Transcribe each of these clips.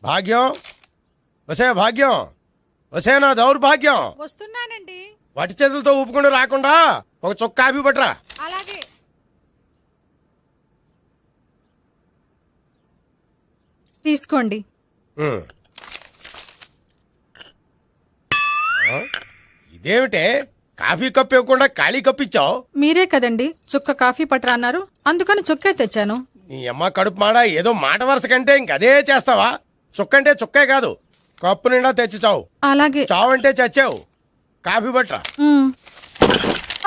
భాగ్యం వసే భాగ్యం వసే నా దౌర్భాగ్యం. వస్తున్నానండి. వటి చేతులతో ఊపుకుండా రాకుండా ఒక చుక్క కాఫీ పట్టరా. అలాగే. తీసుకోండి. ఇదేమిటే కాఫీ కప్పు ఇవ్వకుండా ఖాళీ కప్పు ఇచ్చావు? మీరే కదండి చుక్క కాఫీ పట్టరా అన్నారు, అందుకని చుక్కే తెచ్చాను. నీ అమ్మ కడుపు మాడ, ఏదో మాట వరుస కంటే ఇంకదే చేస్తావా? చుక్కంటే చుక్కే కాదు, కప్పు నిండా తెచ్చి చావు. అలాగే. చావంటే చచ్చావు. కాఫీ పట్టరా.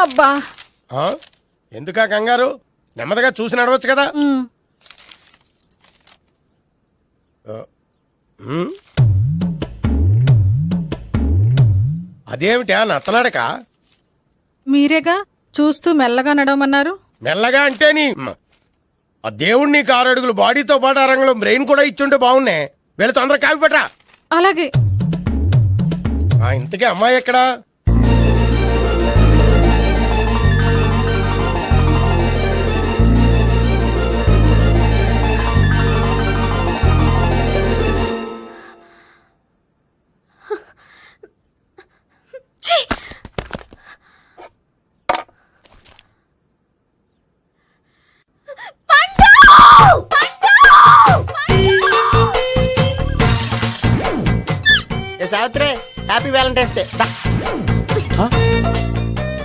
అబ్బా, ఎందుకా కంగారు? నెమ్మదిగా చూసి నడవచ్చు కదా. అదేమిటా నత్తనాడక? మీరేగా చూస్తూ మెల్లగా నడవమన్నారు. మెల్లగా అంటే ఆ దేవుడు నీకు 6 అడుగులు బాడీతో పాటు ఆ రంగంలో బ్రెయిన్ కూడా ఇచ్చుంటే బాగున్నాయి. వీళ్ళ తొందర కాఫీ పట్టరా. అలాగే. ఇంతకీ అమ్మాయి ఎక్కడా? Savitri, happy Valentine's day.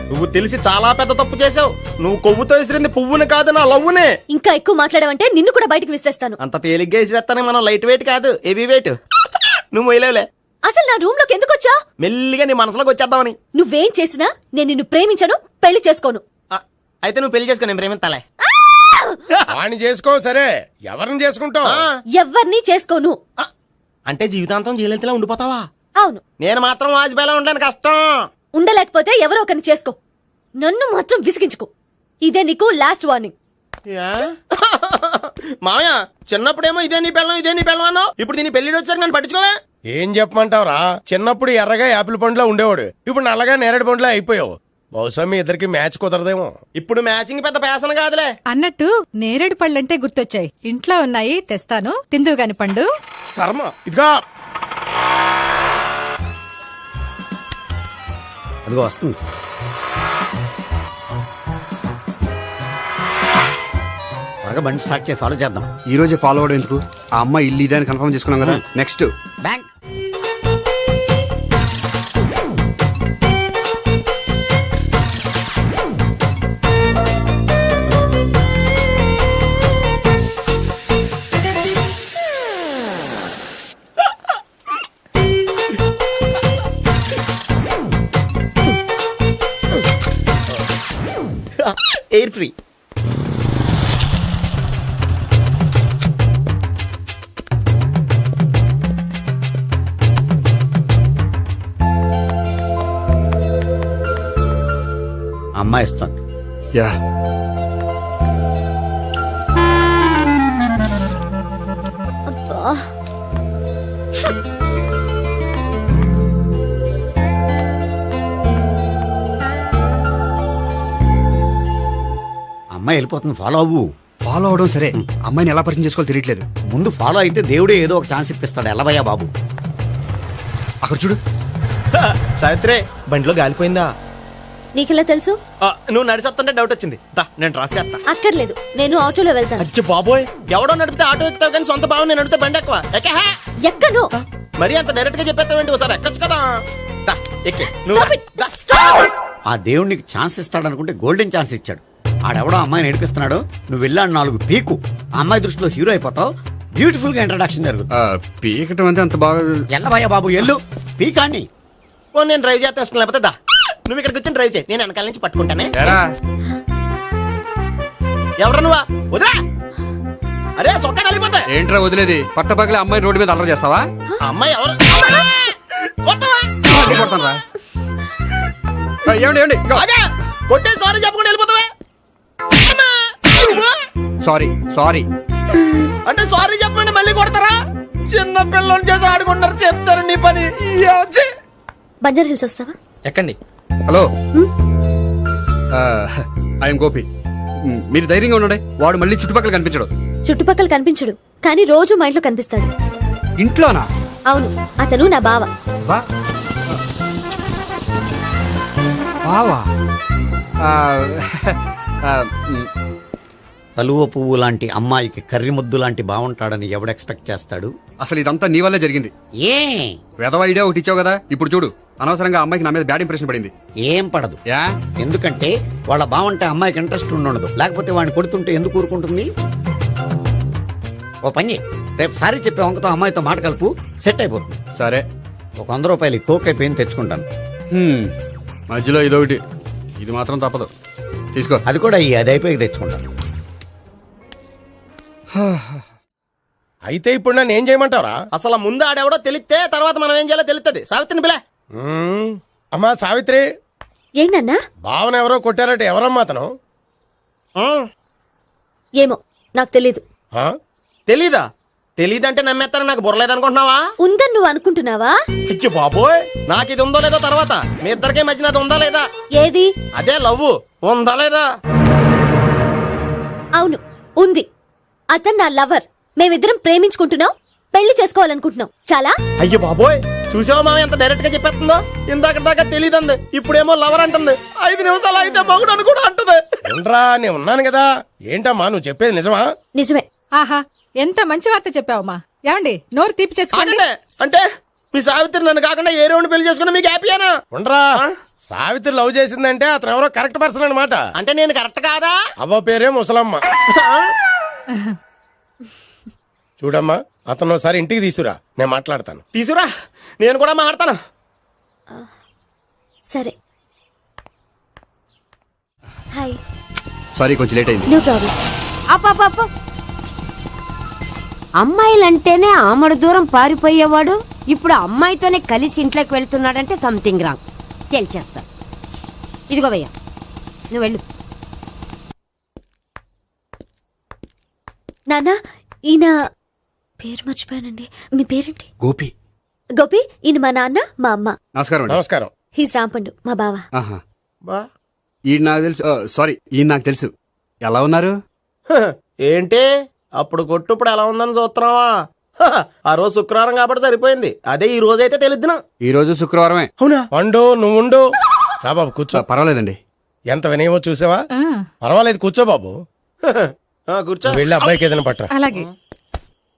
నువ్వు తెలిసి చాలా పెద్ద తప్పు చేసావు. నువ్వు కొవ్వుతో విసిరింది పువ్వుని కాదు, నా లవ్వునే. ఇంకా ఎక్కువ మాట్లాడావంటే నిన్ను కూడా బయటకు విసిరేస్తాను. అంత తేలిగ్గా విసిరేస్తానే, మనం లైట్ వెయిట్ కాదు, హెవీ వెయిట్. నువ్వు వేయలేవులే. అసలు నా రూమ్ లోకి ఎందుకు వచ్చా? మెల్లిగా నీ మనసులోకి వచ్చేద్దామని. నువ్వేం చేసినా నేను నిన్ను ప్రేమించను, పెళ్లి చేసుకోను. అయితే నువ్వు పెళ్లి చేసుకో, నేను ప్రేమిస్తాలే. వాణ్ణి చేసుకో. సరే, ఎవరిని చేసుకుంటావు? ఎవరిని చేసుకోను. అంటే జీవితాంతం జయలలితలా ఉండిపోతావా? అవును. నేను మాత్రం వాజ్పేయిలా ఉండడానికి కష్టం. ఉండలేకపోతే ఎవరో ఒకరిని చేసుకో, నన్ను మాత్రం విసిగించుకో. ఇదే నీకు లాస్ట్ వార్నింగ్. మామయ్య, చిన్నప్పుడేమో ఇదే నీ పెళ్ళం అన్నావు, ఇప్పుడు దీని పెళ్లి వచ్చారు నన్ను పట్టించుకోవే. ఏం చెప్పమంటావురా? చిన్నప్పుడు ఎర్రగా యాపిల్ పండులో ఉండేవాడు, ఇప్పుడు నల్లగా నేరేడు పండులో అయిపోయావు. బహుశా మీ ఇద్దరికి మ్యాచ్ కుదరదేమో. ఇప్పుడు మ్యాచింగ్ పెద్ద పేసన కాదులే. అన్నట్టు నేరేడు పళ్ళంటే గుర్తొచ్చాయి. ఇంట్లో ఉన్నాయి, తెస్తాను, తిందువు గాని పండు. కర్మ. ఇదిగా అదిగో వస్తుంది. బాగా బండి స్టార్ట్ చేసి ఫాలో చేద్దాం. ఈ రోజే ఫాలో అవడం ఎందుకు? ఆ అమ్మాయి ఇల్లు ఇదని కన్ఫర్మ్ చేసుకున్నాం కదా. Next bank. Air free. అమ్మాయి ఇస్తుంది. యా, అమ్మాయి వెళ్ళిపోతుంది, ఫాలో అవ్వు. ఫాలో అవడం సరే, అమ్మాయిని ఎలా పరిచయం చేసుకోవాలో తెలియట్లేదు. ముందు ఫాలో అయితే దేవుడే ఏదో ఒక ఛాన్స్ ఇప్పిస్తాడు. ఎలవయ్యా బాబు. అక్కడ చూడు. సావిత్రి, బండిలో గాలిపోయిందా? నీకెలా తెలుసు? నువ్వు నడిచేస్తుంటే డౌట్ వచ్చింది. నేను ట్రాస్ చేస్తా. అక్కర్లేదు, నేను ఆటోలో వెళ్తాను. అచ్చి బాబోయ్, ఎవడో నడిపితే ఆటో ఎక్కుతావు కానీ సొంత భావం నేను నడిపితే బండి ఎక్కువ. ఎక్కను. మరి అంత డైరెక్ట్ గా చెప్పేస్తావేంటి? ఒకసారి ఎక్కొచ్చు కదా. ఆ దేవుడు నీకు ఛాన్స్ ఇస్తాడనుకుంటే గోల్డెన్ ఛాన్స్ ఇచ్చాడు. ఆడెవడో అమ్మాయిని నడిపిస్తున్నాడు, నువ్వు వెళ్ళాడు 4 పీకు. ఆ అమ్మాయి దృష్టిలో హీరో అయిపోతావు. బ్యూటిఫుల్ గా ఇంట్రడక్షన్ జరుగుతుంది. పీకటం అంటే అంత బాగా ఎల్లవయ్యా బాబు, ఎల్లు పీకాన్ని. నేను డ్రైవ్ చేస్తే ఇష్టం, లేకపోతే దా నువ్వు ఇక్కడికి వచ్చి డ్రైవ్ చేయి, నేను వెనకాల నుంచి పట్టుకుంటానే. ఎవరు నువ్వా? వదిలే. అరే చొక్కా కలిపోతా. ఏంట్రా వదిలేది? పట్టపగలే అమ్మాయి రోడ్డు మీద అల్లరి చేస్తావా? అమ్మాయి ఎవరు? కొడతాను. ఏమండి కొట్టే సారీ చెప్పకుండా వెళ్ళిపోతావా? సారీ సారీ అంటే సారీ చెప్పండి మళ్ళీ కొడతారా? చిన్న పిల్లలు చేసి ఆడుకుంటారు, చెప్తారు నీ పని. బంజారా హిల్స్ వస్తావా? ఎక్కండి. Hello, I'm Gopi. మీరు ధైర్యంగా ఉండండి. వాడు మళ్ళీ చుట్టుపక్కల కనిపించడు. చుట్టుపక్కల కనిపించడు, కానీ రోజు మా ఇంట్లో కనిపిస్తాడు. ఇంట్లోనా? అవును, అతను నా బావ. బా బావా ఆ, ఆ, మ్, కలువ పువ్వు లాంటి అమ్మాయికి కర్రి ముద్దు లాంటి బాగుంటాడని ఎవడు ఎక్స్పెక్ట్ చేస్తాడు? అసలు ఇదంతా నీ వల్లే జరిగింది. ఏ వెధవ ఐడియా ఒకటి ఇచ్చావు కదా, ఇప్పుడు చూడు అనవసరంగా అమ్మాయికి నా మీద బ్యాడ్ ఇంప్రెషన్ పడింది. ఏం పడదు. యా ఎందుకంటే వాళ్ళ బాగుంటే అమ్మాయికి ఇంట్రెస్ట్ ఉండదు. లేకపోతే వాడిని కొడుతుంటే ఎందుకు ఊరుకుంటుంది? ఓ పని, రేపు సారీ చెప్పే వంకతో అమ్మాయితో మాట కలుపు, సెట్ అయిపోతుంది. సరే. ఒక 100 రూపాయలు కోక్ అయిపోయింది తెచ్చుకుంటాను. మధ్యలో ఇదొకటి, ఇది మాత్రం తప్పదు. తీసుకో. అది కూడా అది అయిపోయి తెచ్చుకుంటాను. అయితే ఇప్పుడు నన్ను ఏం చేయమంటావరా? అసలు ముందు ఆడెవడో తెలిస్తే తర్వాత మనం ఏం చేయాలో తెలుస్తుంది. సావిత్రిని పిల్ల. అమ్మా సావిత్రి, ఏంటన్నా? భావన ఎవరో కొట్టారట, ఎవరమ్మా అతను? ఏమో నాకు తెలీదు. ఆ? తెలీదా? తెలీదంటే నమ్మేస్తారని నాకు బుర్రలేదనుకుంటున్నావా? ఉందని నువ్వు అనుకుంటున్నావా? అయ్యో బాబోయ్, నాకు ఇది ఉందో లేదో తర్వాత. మీ ఇద్దరికే మధ్యన అది ఉందా లేదా? ఏది? అదే లవ్వు ఉందా లేదా? అవును, ఉంది. అతను నా లవర్. మేమిద్దరం ప్రేమించుకుంటున్నాం, పెళ్లి చేసుకోవాలనుకుంటున్నాం. చాలా. అయ్యో బాబోయ్, చూసావా మామ ఎంత డైరెక్ట్ గా చెప్పేస్తుందో? ఇందాక దాకా తెలియదండి, ఇప్పుడేమో లవర్ అంటుంది. 5 నిమిషాలు అయితే మగుడు అని కూడా అంటుంది. ఉండరా, నేను ఉన్నాను కదా. ఏంటమ్మా నువ్వు చెప్పేది నిజమా? నిజమే. ఆహా, ఎంత మంచి వార్త చెప్పావమ్మా. ఏమండి, నోరు తీపి చేసుకోండి. అంటే మీ సావిత్రి నన్ను కాకుండా ఏ రౌండ్ పెళ్లి చేసుకున్నా మీకు హ్యాపీయేనా? ఉండరా, సావిత్రి లవ్ చేసిందంటే అతను ఎవరో కరెక్ట్ పర్సన్ అనమాట. అంటే నేను కరెక్ట్ కాదా? అవ్వ పేరే ముసలమ్మ. చూడమ్మా, అతను ఒకసారి ఇంటికి తీసుకురా, నేను మాట్లాడతాను. తీసురా, నేను కూడా మాట్లాడతాను. సరే. హాయ్. సారీ, కొంచెం లేట్ అయింది. No problem. అప్ప అమ్మాయిలంటేనే ఆమడు దూరం పారిపోయేవాడు ఇప్పుడు అమ్మాయితోనే కలిసి ఇంట్లోకి వెళ్తున్నాడంటే సంథింగ్ రాంగ్. తేల్చేస్తా. ఇదిగో భయ్యా, నువ్వు వెళ్ళు. నాన్న, ఈయన పేరు మర్చిపోయానండి. మీ పేరేంటి? గోపి. గోపి. ఈయన మా నాన్న, మా అమ్మ. నమస్కారం అండి. నమస్కారం. హీస్ రాంపండు, మా బావ. ఆహా. బా ఈయన నాకు తెలుసు. సారీ, ఈయన నాకు తెలుసు. ఎలా ఉన్నారు? ఏంటి అప్పుడు కొట్టు ఇప్పుడు ఎలా ఉందని చూస్తున్నావా? ఆ రోజు శుక్రవారం కాబట్టి సరిపోయింది. అదే ఈ రోజు అయితే తెలిద్దునా. ఈ రోజు శుక్రవారమే. అవునా? పండు నువ్వు ఉండు. రా బాబు కూర్చో. పర్వాలేదండి. ఎంత వినయమో చూసావా? ఆ, పర్వాలేదు, కూర్చో బాబు. కూర్చో. నువ్వు వెళ్ళి అబ్బాయికి ఏదైనా పట్టరా. అలాగే.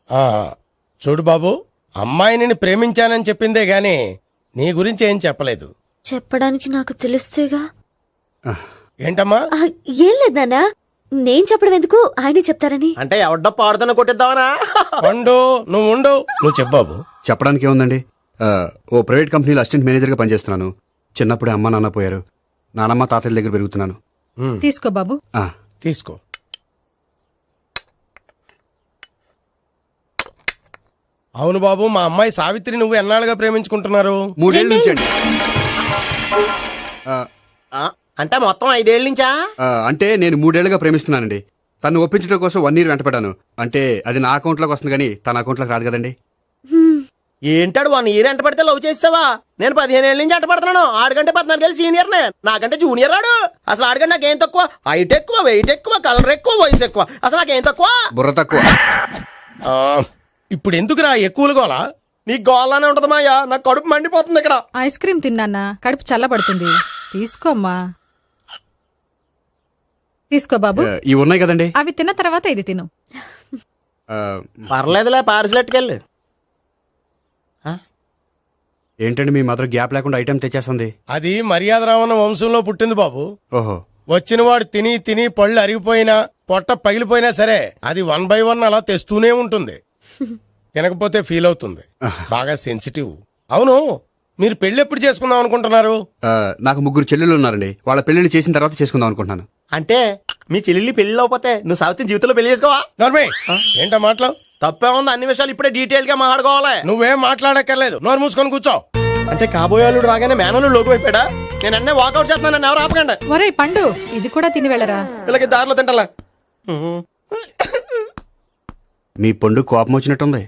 ఆ, చూడు బాబు, అమ్మాయిని నేను ప్రేమించానని చెప్పిందే గాని నీ గురించి ఏం చెప్పలేదు. చెప్పడానికి నాకు తెలిస్తేగా. ఏంటమ్మా? ఆ, ఏం లేదు నాన్న, నేను చెప్పడం ఎందుకు, ఆయనే చెప్తారని. అంటే ఎవడ్డో పాడుతున్న కొట్టిద్దామనా? పండు నువ్వు ఉండు. నువ్వు చెప్పు బాబు. చెప్పడానికి ఏముందండి, ఓ ప్రైవేట్ కంపెనీలో అసిస్టెంట్ మేనేజర్గా పనిచేస్తున్నాను. చిన్నప్పుడే అమ్మ నాన్న పోయారు. నానమ్మ తాతయ్య దగ్గర పెరుగుతున్నాను. తీసుకో బాబు. ఆ, తీసుకో. అవును బాబు, మా అమ్మాయి సావిత్రి నువ్వు ఎన్నాళ్ళుగా ప్రేమించుకుంటున్నారు? 3 ఏళ్ళ నుంచి అండి. అంటే మొత్తం 5 ఏళ్ళ నుంచా? అంటే నేను 3 ఏళ్ళుగా ప్రేమిస్తున్నానండి. తను ఒప్పించడం కోసం 1 year వెంటపడ్డాను. అంటే అది నా అకౌంట్లోకి వస్తుంది కానీ తన అకౌంట్లోకి రాదు కదండి. ఏంటాడు 1 year ఎంట పడితే లవ్ చేసావా? నేను 15 ఏళ్ళ నుంచి ఎంట పడుతున్నాను. ఆడికంటే 14 ఏళ్ళు సీనియర్నే, నాకంటే జూనియర్ రాడు. అసలు ఆడికంటే నాకేం తక్కువ? హైట్ ఎక్కువ, వెయిట్ ఎక్కువ, కలర్ ఎక్కువ, వయసు ఎక్కువ. అసలు నాకేం తక్కువ? బుర్ర తక్కువ. ఆ, ఇప్పుడు ఎందుకురా ఎక్కువలు గోలా? నీకు గోళ్ళనే ఉంటది మాయా, నాకు కడుపు మండిపోతుంది ఇక్కడ. ఐస్ క్రీమ్ తిన్నానా, కడుపు చల్లబడుతుంది. తీసుకోమ్మా. తీసుకో బాబు. ఇవి ఉన్నాయి కదండి. అవి తిన్న తర్వాత ఇది తిను. ఆ, పర్లేదులే, పార్సిలెట్కెళ్ళి. ఏంటండి మీ మదర్ గ్యాప్ లేకుండా ఐటెం తెచ్చేస్తుంది? అది మర్యాద రావణ వంశంలో పుట్టింది బాబు. ఓహో. వచ్చిన వాడు తిని తిని పళ్ళు అరిగిపోయినా పొట్ట పగిలిపోయినా సరే అది 1 by 1 అలా తెస్తూనే ఉంటుంది. తినకపోతే ఫీల్ అవుతుంది. బాగా సెన్సిటివ్. అవును, మీరు పెళ్లి ఎప్పుడు చేసుకుందాం అనుకుంటున్నారు? నాకు 3 చెల్లెళ్ళు ఉన్నారండి. వాళ్ళ పెళ్లిని చేసిన తర్వాత చేసుకుందాం అనుకుంటున్నాను. అంటే మీ చెల్లెల్ని పెళ్లి లేకపోతే నువ్వు సావిత్రి జీవితంలో పెళ్లి చేసుకోవా? నోర్మే, ఏంటా మాటలు? తప్పే ఉంది, అన్ని విషయాలు ఇప్పుడే డీటెయిల్ గా మాట్లాడుకోవాలి. నువ్వేం మాట్లాడక్కర్లేదు, నోరు మూసుకొని కూర్చో. అంటే కాబోయేవాళ్ళు రాగానే మేనలు లోకి అయిపోయాడా? నేను అన్నీ వాకౌట్ చేస్తున్నాను, నన్ను ఎవరు ఆపకండి. ఒరే పండు, ఇది కూడా తిని వెళ్ళరా. వీళ్ళకి దారిలో తింటలే. మీ పండు కోపం వచ్చినట్టుంది.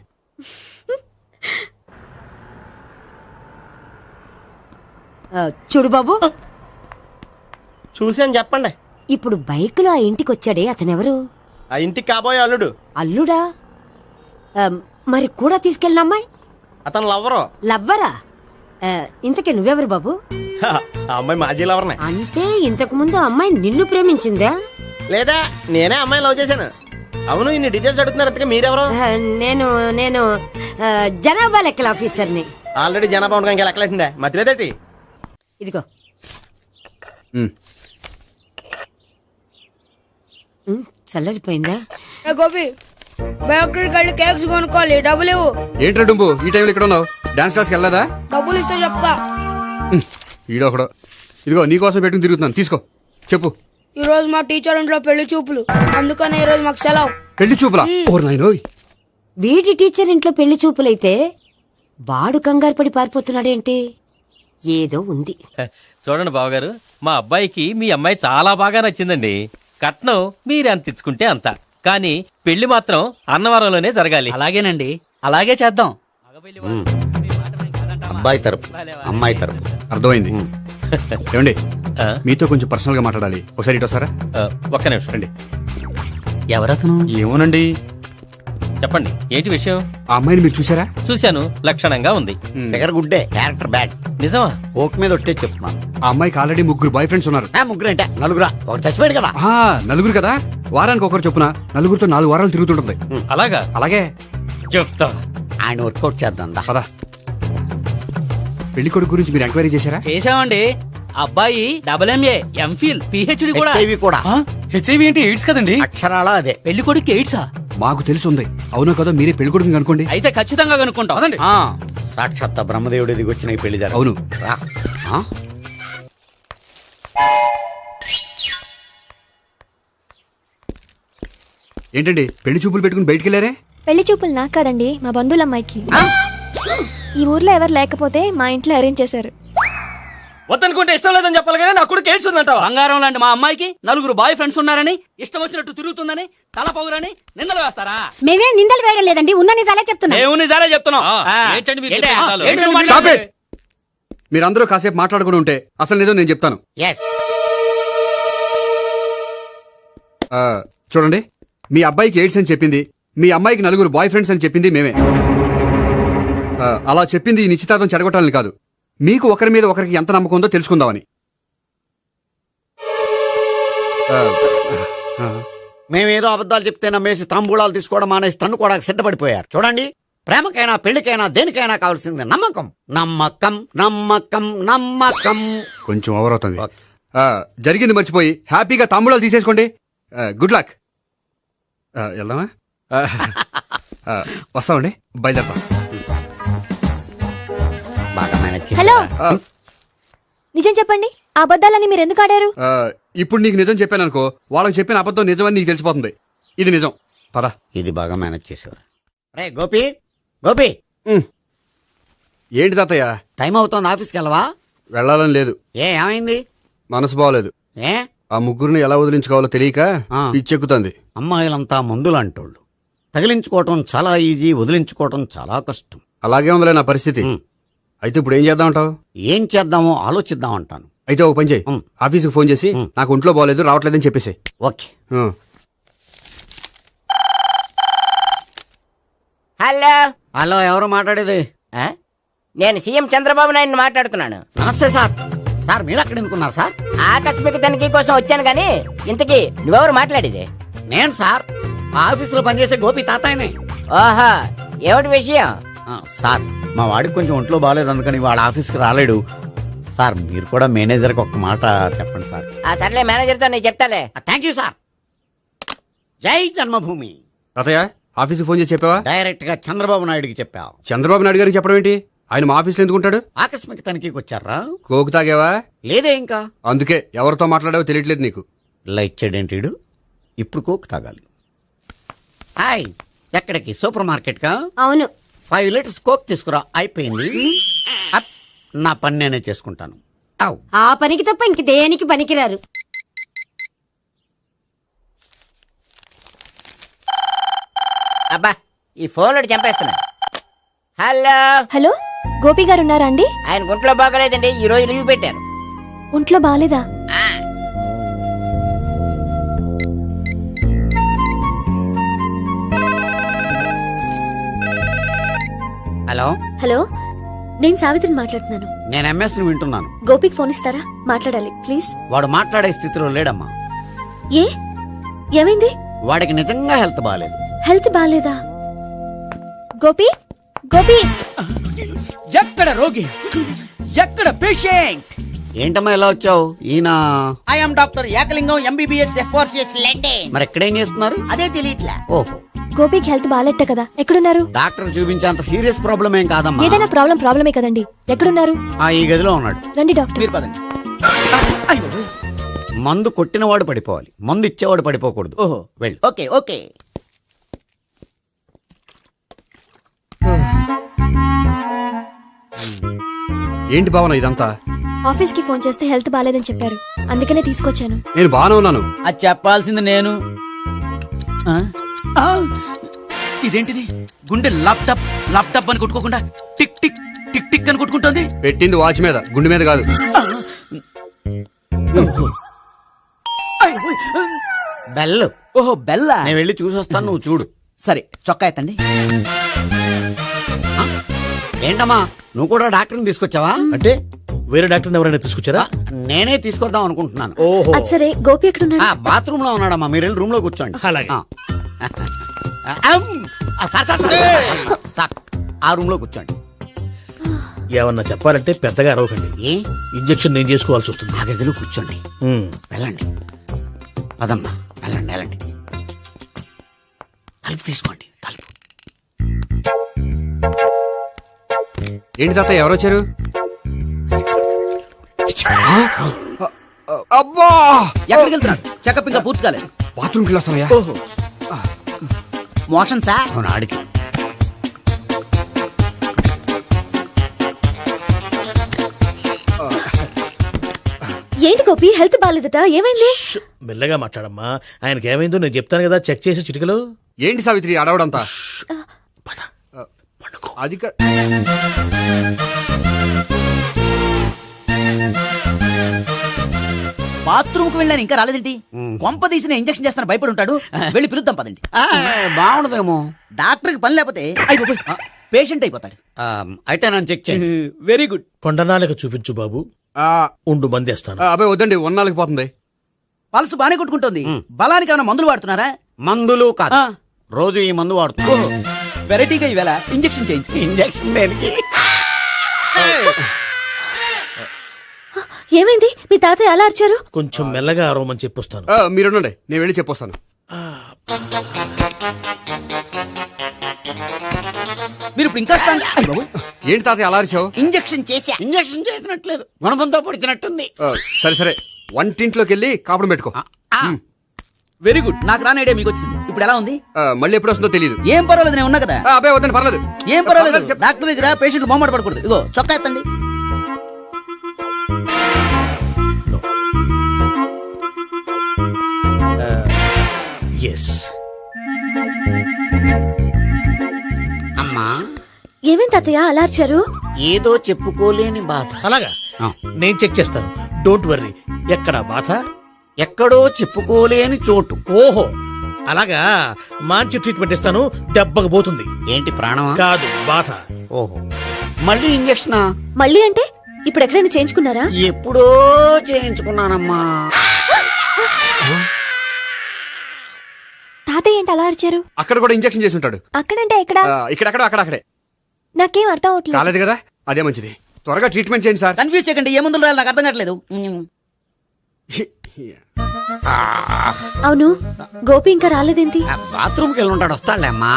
చూడు బాబు, చూసి అని చెప్పండి. ఇప్పుడు బైక్లో ఆ ఇంటికి వచ్చాడే అతనెవరు? ఆ ఇంటికి కాబోయే అల్లుడు. అల్లుడా? మరి కూడా తీసుకెళ్ళిన అమ్మాయి అతను లవ్వరు. లవ్వరా? ఇంతకీ నువ్వెవరు బాబు? ఆ అమ్మాయి మాజీ లవర్నే. అంటే ఇంతకు ముందు అమ్మాయి నిన్ను ప్రేమించిందా? లేదా నేనే అమ్మాయి లవ్ చేశాను. అవును, ఇన్ని డీటెయిల్స్ అడుగుతున్నారు. అంతగా మీరెవరు? నేను నేను జనాభా లెక్కల ఆఫీసర్ని. ఆల్రెడీ జనాభా ఉండగా ఇంకా లెక్కలేటండే మధ్యలేదేటి. ఇదిగో. చల్లరిపోయిందా? గోపి బయోక్రెడిట్ కార్డు కేక్స్ కొనుక్కోవాలి, డబ్బులు ఇవ్వు. ఏంట్రా డుంబు ఈ టైంలో ఇక్కడ ఉన్నావు? డాన్స్ క్లాస్కి వెళ్ళదా? డబ్బులు ఇస్తే చెప్తా. ఈడొకడు. ఇదిగో నీకోసం పెట్టుకుని తిరుగుతున్నాను, తీసుకో. చెప్పు. ఈ రోజు మా టీచర్ ఇంట్లో పెళ్లి చూపులు, అందుకనే ఈ రోజు మాకు సెలవు. పెళ్లి చూపులా? ఓర్ నాయనోయ్. వీడి టీచర్ ఇంట్లో పెళ్లి చూపులైతే వాడు కంగారు పడి పారిపోతున్నాడేంటి? ఏదో ఉంది. చూడండి బావగారు, మా అబ్బాయికి మీ అమ్మాయి చాలా బాగా నచ్చిందండి. కట్నం మీరు ఎంత ఇచ్చుకుంటే అంత, కానీ పెళ్లి మాత్రం అన్నవరంలోనే జరగాలి. అలాగేనండి, అలాగే చేద్దాం. అబ్బాయి తరపు అమ్మాయి తరపు. అర్థమైంది. ఏమండి ఆ? మీతో కొంచెం పర్సనల్ గా మాట్లాడాలి, ఒకసారి ఇటు వస్తారా? ఒక్క నిమిషం రండి. ఎవరతను? ఏమోనండి. చెప్పండి, ఏంటి విషయం? ఆ అమ్మాయిని మీరు చూసారా? చూశాను, లక్షణంగా ఉంది. ఫిగర్ గుడ్డే, క్యారెక్టర్ బ్యాడ్. నిజమా? ఓక్ మీద ఒట్టే చెప్తున్నాను. ఆ అమ్మాయికి ఆల్రెడీ 3 బాయ్ ఫ్రెండ్స్ ఉన్నారు. ముగ్గురు అంటే నలుగురా? ఒకటి చచ్చిపోయాడు కదా. ఆ, నలుగురు కదా, వారానికి ఒకరు చొప్పున నలుగురితో 4 వారాలు తిరుగుతుంటుంది. అలాగా? అలాగే. చెప్తా. ఆయన వర్కౌట్ చేద్దాం దా. పదా. పెళ్లి కొడుకు గురించి మీరు ఎంక్వైరీ చేశారా? చేసామండి. అబ్బాయి MA, MPhil, PhD కూడా. HIV కూడా. హెచ్ఐవి ఏంటి? ఎయిడ్స్ కదండి. అక్షరాలా అదే. పెళ్లి కొడుకు ఎయిడ్సా? మాకు తెలుసుంది. అవునో కదా, మీరే పెళ్లి కొడుకుని అనుకోండి. అయితే ఖచ్చితంగా కనుక్కుంటాం. అదండి. సాక్షాత్ బ్రహ్మదేవుడి దిగి వచ్చిన ఈ పెళ్లి జరగదు. అవును. రా. ఆ? ఏంటండి పెళ్లి చూపులు పెట్టుకుని బయటికి వెళ్ళారే? పెళ్లి చూపులు నాకు కాదండి, మా బంధువుల అమ్మాయికి. ఈ ఊర్లో ఎవరు లేకపోతే మా ఇంట్లో అరేంజ్ చేశారు. వద్దనుకుంటే ఇష్టం లేదని చెప్పాలి కానీ నా కొడుకు ఎయిడ్స్ ఉందంటావా? బంగారం లాంటి మా అమ్మాయికి 4 బాయ్ ఫ్రెండ్స్ ఉన్నారని, ఇష్టం వచ్చినట్టు తిరుగుతుందని, తల పౌరని నిందలు వేస్తారా? మేమే నిందలు వేయడం లేదండి, ఉన్న నిజాలే చెప్తున్నా. మేము నిజాలే చెప్తున్నాం. ఏంటండి మీరు ఏంటి? చెప్పే నిజాలు? ఏంటి నువ్వు Stop మాట్లాడేది? it! మీరందరూ కాసేపు మాట్లాడుకుని ఉంటే అసలు నిజం నేను చెప్తాను. Yes. చూడండి, మీ అబ్బాయికి ఎయిడ్స్ అని చెప్పింది, మీ అమ్మాయికి 4 బాయ్ ఫ్రెండ్స్ అని చెప్పింది మేమే. అలా చెప్పింది ఈ నిశ్చితార్థం చెడగొట్టాలని కాదు, మీకు ఒకరి మీద ఒకరికి ఎంత నమ్మకం ఉందో తెలుసుకుందామని. మేమేదో అబద్ధాలు చెప్తే నమ్మేసి తాంబూలాలు తీసుకోవడం మానేసి తన్నుకోవడానికి సిద్ధపడిపోయారు. చూడండి, ప్రేమకైనా పెళ్లికైనా దేనికైనా కావాల్సింది నమ్మకం. నమ్మకం నమ్మకం నమ్మకం. కొంచెం ఓవర్ అవుతుంది. ఓకే. జరిగింది మర్చిపోయి హ్యాపీగా తాంబూలాలు తీసేసుకోండి. Good luck. వెళ్దామా? వస్తామండి, బయలుదేరతాం. బాగా మేనేజ్ చేశారా? హలో, నిజం చెప్పండి, ఆ అబద్ధాలని మీరు ఎందుకు ఆడారు? ఇప్పుడు నీకు నిజం చెప్పాను అనుకో, వాళ్ళకి చెప్పిన అబద్ధం నిజమని నీకు తెలిసిపోతుంది. ఇది నిజం. పద. ఇది బాగా మేనేజ్ చేశారు. రే గోపి, గోపి, ఏంటి తాతయ్య? టైం అవుతోంది, ఆఫీస్కి వెళ్ళవా? వెళ్ళాలని లేదు. ఏమైంది? మనసు బాగోలేదు. ఏ ఆ ముగ్గురిని ఎలా వదిలించుకోవాలో తెలియక పిచ్చెక్కుతుంది. అమ్మాయిలంతా మందులాంటోళ్ళు. తగిలించుకోవటం చాలా ఈజీ, వదిలించుకోవటం చాలా కష్టం. అలాగే ఉందిలే నా పరిస్థితి. అయితే ఇప్పుడు ఏం చేద్దామంటావు? ఏం చేద్దామో ఆలోచిద్దాం అంటాను. అయితే ఒక పని చేయి, ఆఫీస్కి ఫోన్ చేసి నాకు ఒంట్లో బాగోలేదు రావట్లేదని చెప్పేసి. ఓకే. హలో. హలో, ఎవరు మాట్లాడేది? నేను సీఎం చంద్రబాబు నాయుడు మాట్లాడుతున్నాను. నమస్తే సార్. సార్ మీరు అక్కడ ఎందుకున్నారు సార్? ఆకస్మిక తనిఖీ కోసం వచ్చాను గానీ ఇంతకీ నువ్వెవరు మాట్లాడేది? నేను సార్, ఆ ఆఫీసులో పనిచేసే గోపి తాతాయనే. ఓహో, ఏమిటి విషయం? సార్, మా వాడికి కొంచెం ఒంట్లో బాగాలేదు, అందుకని వాళ్ళ ఆఫీస్కి రాలేడు. సార్, మీరు కూడా మేనేజర్కి ఒక్క మాట చెప్పండి సార్. ఆ సర్లే, మేనేజర్తో నేను చెప్తాలే. Thank you sir. జై జన్మభూమి. తాతయ్య, ఆఫీస్కి ఫోన్ చేసి చెప్పావా? డైరెక్ట్ గా చంద్రబాబు నాయుడుకి చెప్పావు. చంద్రబాబు నాయుడు గారికి చెప్పడం ఏంటి? ఆయన మా ఆఫీస్లో ఎందుకుంటాడు? ఆకస్మిక తనిఖీకి వచ్చారా? కోకు తాగావా? లేదే ఇంకా. అందుకే ఎవరితో మాట్లాడావో తెలియట్లేదు నీకు. లైట్ చేయడేంటిడు? ఇప్పుడు కోక్ తాగాలి. హాయ్, ఎక్కడికి? సూపర్ మార్కెట్ కా? అవును. 5 లీటర్స్ కోక్ తీసుకురా. అయిపోయింది. అప్, నా పని నేనే చేసుకుంటాను. ఔ. ఆ పనికి తప్ప ఇంక దేనికి పనికిరారు. అబ్బా, ఈ ఫోన్లో చంపేస్తున్నా. హలో. హలో, గోపి గారు ఉన్నారా అండి? ఆయన గుంట్లో బాగలేదండి, ఈ రోజు లీవ్ పెట్టారు. ఒంట్లో బాగాలేదా? హలో, హలో, నేను సావిత్రిని మాట్లాడుతున్నాను. నేను ఎంఎస్ ని వింటున్నాను. గోపికి ఫోన్ ఇస్తారా? మాట్లాడాలి ప్లీజ్. వాడు మాట్లాడే స్థితిలో లేడమ్మా. ఏ ఏమైంది? వాడికి నిజంగా హెల్త్ బాగాలేదు. హెల్త్ బాగాలేదా? గోపి, గోపి, ఎక్కడ రోగి, ఎక్కడ పేషెంట్? ఏంటమ్మా ఎలా వచ్చావు? ఈయన I'm doctor Ekalingam MBBS FRCS London. మరి ఎక్కడేం చేస్తున్నారు? అదే తెలియట్లా. ఓహో, గోపికి హెల్త్ బాగాలెట్ట కదా, ఎక్కడున్నారు? డాక్టర్ చూపించేంత సీరియస్ ప్రాబ్లం ఏం కాదమ్మా. ఏదైనా ప్రాబ్లమే కదండి. ఎక్కడున్నారు? ఈ గదిలో ఉన్నాడు. రండి డాక్టర్. మీరు పదండి. మందు కొట్టినవాడు పడిపోవాలి, మందు ఇచ్చేవాడు పడిపోకూడదు. ఓహో, వెళ్ళు. Okay okay. ఏంటి భావన ఇదంతా? ఆఫీస్ కి ఫోన్ చేస్తే హెల్త్ బాగాలేదని చెప్పారు, అందుకనే తీసుకొచ్చాను. నేను బాగానే ఉన్నాను. అది చెప్పాల్సింది నేను. ఆ? ఆ! ఇదేంటిది? గుండె లాప్టాప్ లాప్టాప్ అని కొట్టుకోకుండా టిక్ టిక్ టిక్ టిక్ అని కొట్టుకుంటోంది. పెట్టింది వాచ్ మీద, గుండె మీద కాదు. బెల్. ఓహో, బెల్లా. నేను వెళ్ళి చూసొస్తాను, నువ్వు చూడు. సరే, చొక్కా ఎత్తండి. ఏంటమ్మా, నువ్వు కూడా డాక్టర్ని తీసుకొచ్చావా? అంటే వేరే డాక్టర్ ఎవరైనా తీసుకొచ్చారా? నేనే తీసుకొద్దాం అనుకుంటున్నాను. ఓహో, అది సరే, గోపి ఎక్కడున్నాడు? బాత్రూమ్ లో ఉన్నాడమ్మా, మీరు వెళ్ళి రూమ్ లో కూర్చోండి. అలాగే. సార్, ఆ రూమ్ లో కూర్చోండి. ఏమన్నా చెప్పాలంటే పెద్దగా అరవకండి. ఏ ఇంజెక్షన్ నేను చేసుకోవాల్సి వస్తుంది. ఆ గదిలో కూర్చోండి. వెళ్ళండి, పదమ్మా, వెళ్ళండి వెళ్ళండి. తలుపు తీసుకోండి, తలుపు. ఏంటి తాత, ఎవరు వచ్చారు? అబ్బా, ఎక్కడికి వెళ్తున్నారు? చెకప్ ఇంకా పూర్తి కాలేదు. బాత్రూమ్కి వెళ్ళొస్తానయ్యా. ఓహో, మోషన్ సార్. అవును, ఆడికి. ఏంటి గోపి, హెల్త్ బాగాలేదట, ఏమైంది? మెల్లగా మాట్లాడమ్మా. ఆయనకి ఏమైందో నేను చెప్తాను కదా, చెక్ చేసి చిటికలు. ఏంటి సావిత్రి అడవడంతా? అది బాత్రూమ్ కు వెళ్ళాను, ఇంకా రాలేదేంటి? కొంప తీసిన ఇంజక్షన్ చేస్తాను భయపడి ఉంటాడు. వెళ్ళి పిలుద్దాం పదండి. బాగుండదేమో. డాక్టర్ కి పని లేకపోతే పేషెంట్ అయిపోతాడు. అయితే నన్ను చెక్ చేయండి. Very good. కొండనాలిక చూపించు బాబు. ఉండు మందేస్తాను. అబ్బాయి వద్దండి, ఉన్నాళ్ళకి పోతుంది. పల్స్ బానే కొట్టుకుంటుంది. బలానికి ఏమైనా మందులు వాడుతున్నారా? మందులు కాదు, రోజు ఈ మందు వాడుతున్నా. వెరైటీగా ఈవేళ ఇంజక్షన్ చేయించు. ఇంజక్షన్ దేనికి? ఏమైంది? మీ తాతయ్య అలా అరిచారు? కొంచెం మెల్లగా అరవమని చెప్పొస్తాను. మీరుండండి, నేను వెళ్ళి చెప్పొస్తాను. మీరు ఇప్పుడు ఇంకా ఏంటి తాత అలా అరిచావు? ఇంజక్షన్ చేసా. ఇంజక్షన్ చేసినట్లేదు, గుణపంతో పొడిచినట్టుంది. సరే సరే, వంటింట్లోకి వెళ్ళి కాపురం పెట్టుకో. Very good. నాకు రాని ఐడియా మీకు వచ్చింది. ఇప్పుడు ఎలా ఉంది? మళ్ళీ ఎప్పుడు వస్తుందో తెలియదు. ఏం పర్వాలేదు, నేను ఉన్నా కదా. అబ్బాయి వద్దండి, పర్లేదు. ఏం పర్వాలేదు. డాక్టర్ దగ్గర పేషెంట్ మొహమాట పడకూడదు. ఇగో చొక్కా ఎత్తండి. ఎస్. అమ్మా, ఏమేం తాతయ్య అలా అరిచారు? ఏదో చెప్పుకోలేని బాధ. అలాగా, నేను చెక్ చేస్తాను. Don't worry. ఎక్కడా బాధ? ఎక్కడో చెప్పుకోలేని చోటు. ఓహో, అలాగా. మంచి ట్రీట్మెంట్ ఇస్తాను, దెబ్బకు పోతుంది. ఏంటి, ప్రాణమా? కాదు, బాధ. ఓహో, మళ్ళీ ఇంజక్షనా? మళ్ళీ అంటే ఇప్పుడు ఎక్కడైనా చేయించుకున్నారా? ఎప్పుడో చేయించుకున్నానమ్మా. తాతయ్య ఏంటి అలా అరిచారు? అక్కడ కూడా ఇంజక్షన్ చేసి ఉంటాడు. అక్కడంటే ఎక్కడ? ఇక్కడక్కడ అక్కడక్కడే. నాకేం అర్థం అవట్లేదు. కాలేదు కదా, అదే మంచిది. త్వరగా ట్రీట్మెంట్ చేయండి సార్. కన్ఫ్యూజ్ చేయకండి. ఏ మందులు రాయాలి నాకు అర్థం కావట్లేదు. అవును, గోపి ఇంకా రాలేదేంటి? బాత్రూమ్కి వెళ్ళి ఉంటాడు, వస్తాడులే అమ్మా.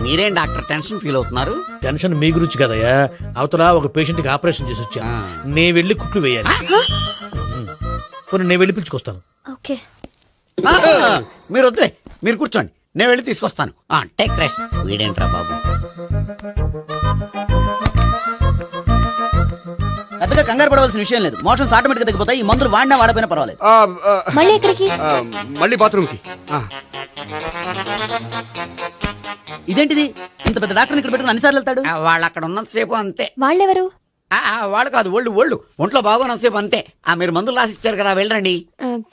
మీరేం డాక్టర్ టెన్షన్ ఫీల్ అవుతున్నారు? టెన్షన్ మీ గురించి కదయ్యా. అవతల ఒక పేషెంట్ కి ఆపరేషన్ చేసి వచ్చా. నేను వెళ్ళి కుట్లు వేయాలి. నేను వెళ్ళి పిలుచుకొస్తాను. ఓకే. మీరు వద్దులే, మీరు కూర్చోండి, నేను వెళ్ళి తీసుకొస్తాను. Take rest. వీడేంట్రా బాబు, పెద్దగా కంగారు పడవలసిన విషయం లేదు. మోషన్స్ ఆటోమేటిక్ గా తగ్గిపోతాయి. ఈ మందులు వాడినా వాడపోయినా పర్వాలేదు. మళ్ళీ ఎక్కడికి? మళ్ళీ బాత్రూమ్కి. ఇదేంటిది? ఇంత పెద్ద డాక్టర్ ఇక్కడ పెట్టుకుని అన్నిసార్లు వెళ్తాడు? వాళ్ళు అక్కడ ఉన్నంతసేపు అంతే. వాళ్ళెవరు? వాళ్ళు కాదు ఒళ్ళు ఒంట్లో బాగోనసేపు అంతే. మీరు మందులు రాసిచ్చారు కదా, వెళ్ళండి.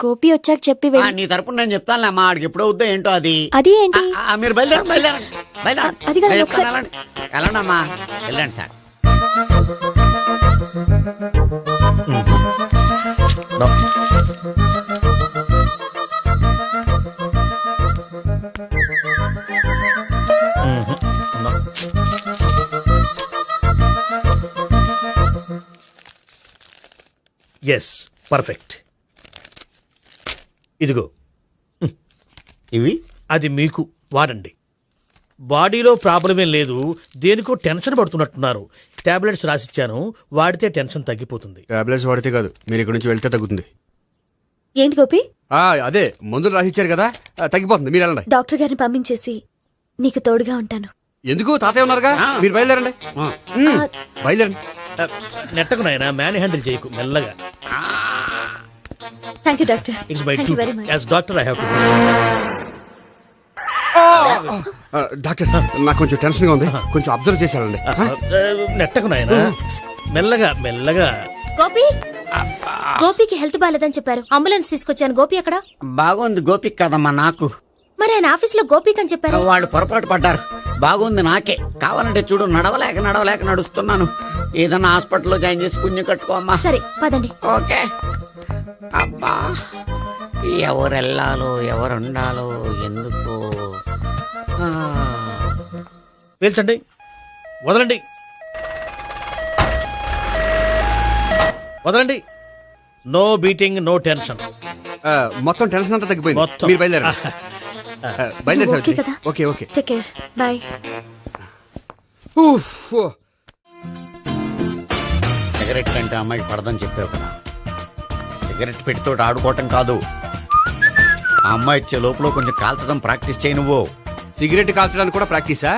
గోపి వచ్చాక చెప్పి నీ తరపున నేను చెప్తానులే అమ్మా, ఆడికి ఎప్పుడు అవుద్దో ఏంటో అది. అది ఏంటి? మీరు బయలుదేరండి. అది కాదు, నేను ఒకసారి- చెప్తాను, వెళ్ళండి అమ్మా, వెళ్ళండి సార్. Yes, perfect. ఇదిగో ఇవి అది మీకు వాడండి. బాడీలో ప్రాబ్లం ఏం లేదు, దేనికో టెన్షన్ పడుతున్నట్టున్నారు. టాబ్లెట్స్ రాసిచ్చాను, వాడితే టెన్షన్ తగ్గిపోతుంది. టాబ్లెట్స్ వాడితే కాదు, మీరు ఇక్కడ నుంచి వెళ్తే తగ్గుతుంది. ఏంటి గోపి? అదే మందులు రాసిచ్చారు కదా, తగ్గిపోతుంది. మీరు వెళ్ళండి. డాక్టర్ గారిని పంపించేసి నీకు తోడుగా ఉంటాను. ఎందుకు? తాతయ్య ఉన్నారుగా, మీరు బయలుదేరండి. బయలుదేరండి. నెట్టకు నాయనా, మ్యాన్ హ్యాండిల్ చేయకు, మెల్లగా. Thank you doctor. It's my thank you duty very much. As doctor I have to. Doctor, నాకు కొంచెం టెన్షన్ గా ఉంది, కొంచెం అబ్జర్వ్ చేశానండి. నెట్టకు నాయనా, మెల్లగా. గోపి, గోపికి హెల్త్ బాలేదని చెప్పారు, అంబులెన్స్ తీసుకొచ్చాను. గోపి ఎక్కడ? బాగుంది గోపిక్ కదమ్మా నాకు. మరి ఆయన ఆఫీస్ లో గోపిక్ అని చెప్పారు. వాళ్ళు పొరపాటు పడ్డారు. బాగుంది నాకే. కావాలంటే చూడు, నడవలేక నడుస్తున్నాను. ఏదన్నా హాస్పిటల్లో జాయిన్ చేసి పుణ్యం కట్టుకోమ్మా. సరే పదండి. ఓకే. అబ్బా, ఎవరెళ్ళాలో ఎవరుండాలో ఎందుకు. పేల్చండి, వదలండి. No beating, no tension. మొత్తం టెన్షన్ అంతా తగ్గిపోయింది. మొత్తం. మీరు బయలుదేరండి. బయలుదేరి ఓకే కదా? Okay. Take care, bye. Cigarette కంటే అమ్మాయికి పడదని చెప్పావు కదా. సిగరెట్ పెట్టితో ఆడుకోవటం కాదు, ఆ అమ్మాయి ఇచ్చే లోపల కొంచెం కాల్చడం ప్రాక్టీస్ చేయి నువ్వు. సిగరెట్ కాల్చడానికి కూడా ప్రాక్టీసా?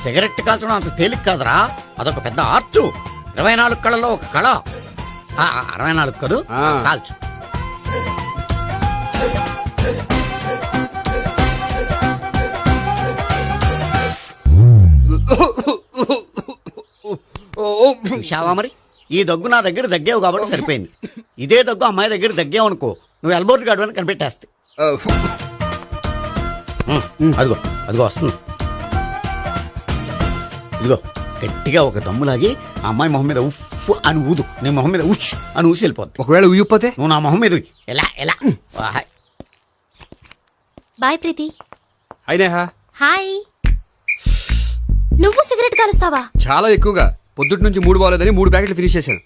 సిగరెట్ కాల్చడం అంత తేలిక కాదురా, అదొక పెద్ద ఆర్ట్. 24 కళలో ఒక కళ. 64 కదూ, కాల్చు. చూశావా మరి, ఈ దగ్గు నా దగ్గర దగ్గేవు కాబట్టి సరిపోయింది. ఇదే దగ్గు అమ్మాయి దగ్గర దగ్గేవు అనుకో, నువ్వు ఎల్బోర్డ్ గాడు అని కనిపెట్టేస్తే. అదిగో వస్తుంది. ఇదిగో గట్టిగా ఒక దమ్ములాగి ఆ అమ్మాయి మొహం మీద ఉఫ్ అని ఊదు, నీ మొహం మీద ఉచ్ అని ఊసి వెళ్ళిపోద్ది. ఒకవేళ ఊయకపోతే నువ్వు నా మొహం మీద ఎలా బాయ్ ప్రీతి. అయినా హాయ్. నువ్వు సిగరెట్ కాలుస్తావా? చాలా ఎక్కువగా. పొద్దుటి నుంచి 3 బాగోలేదని 3 ప్యాకెట్లు ఫినిష్ చేశాను.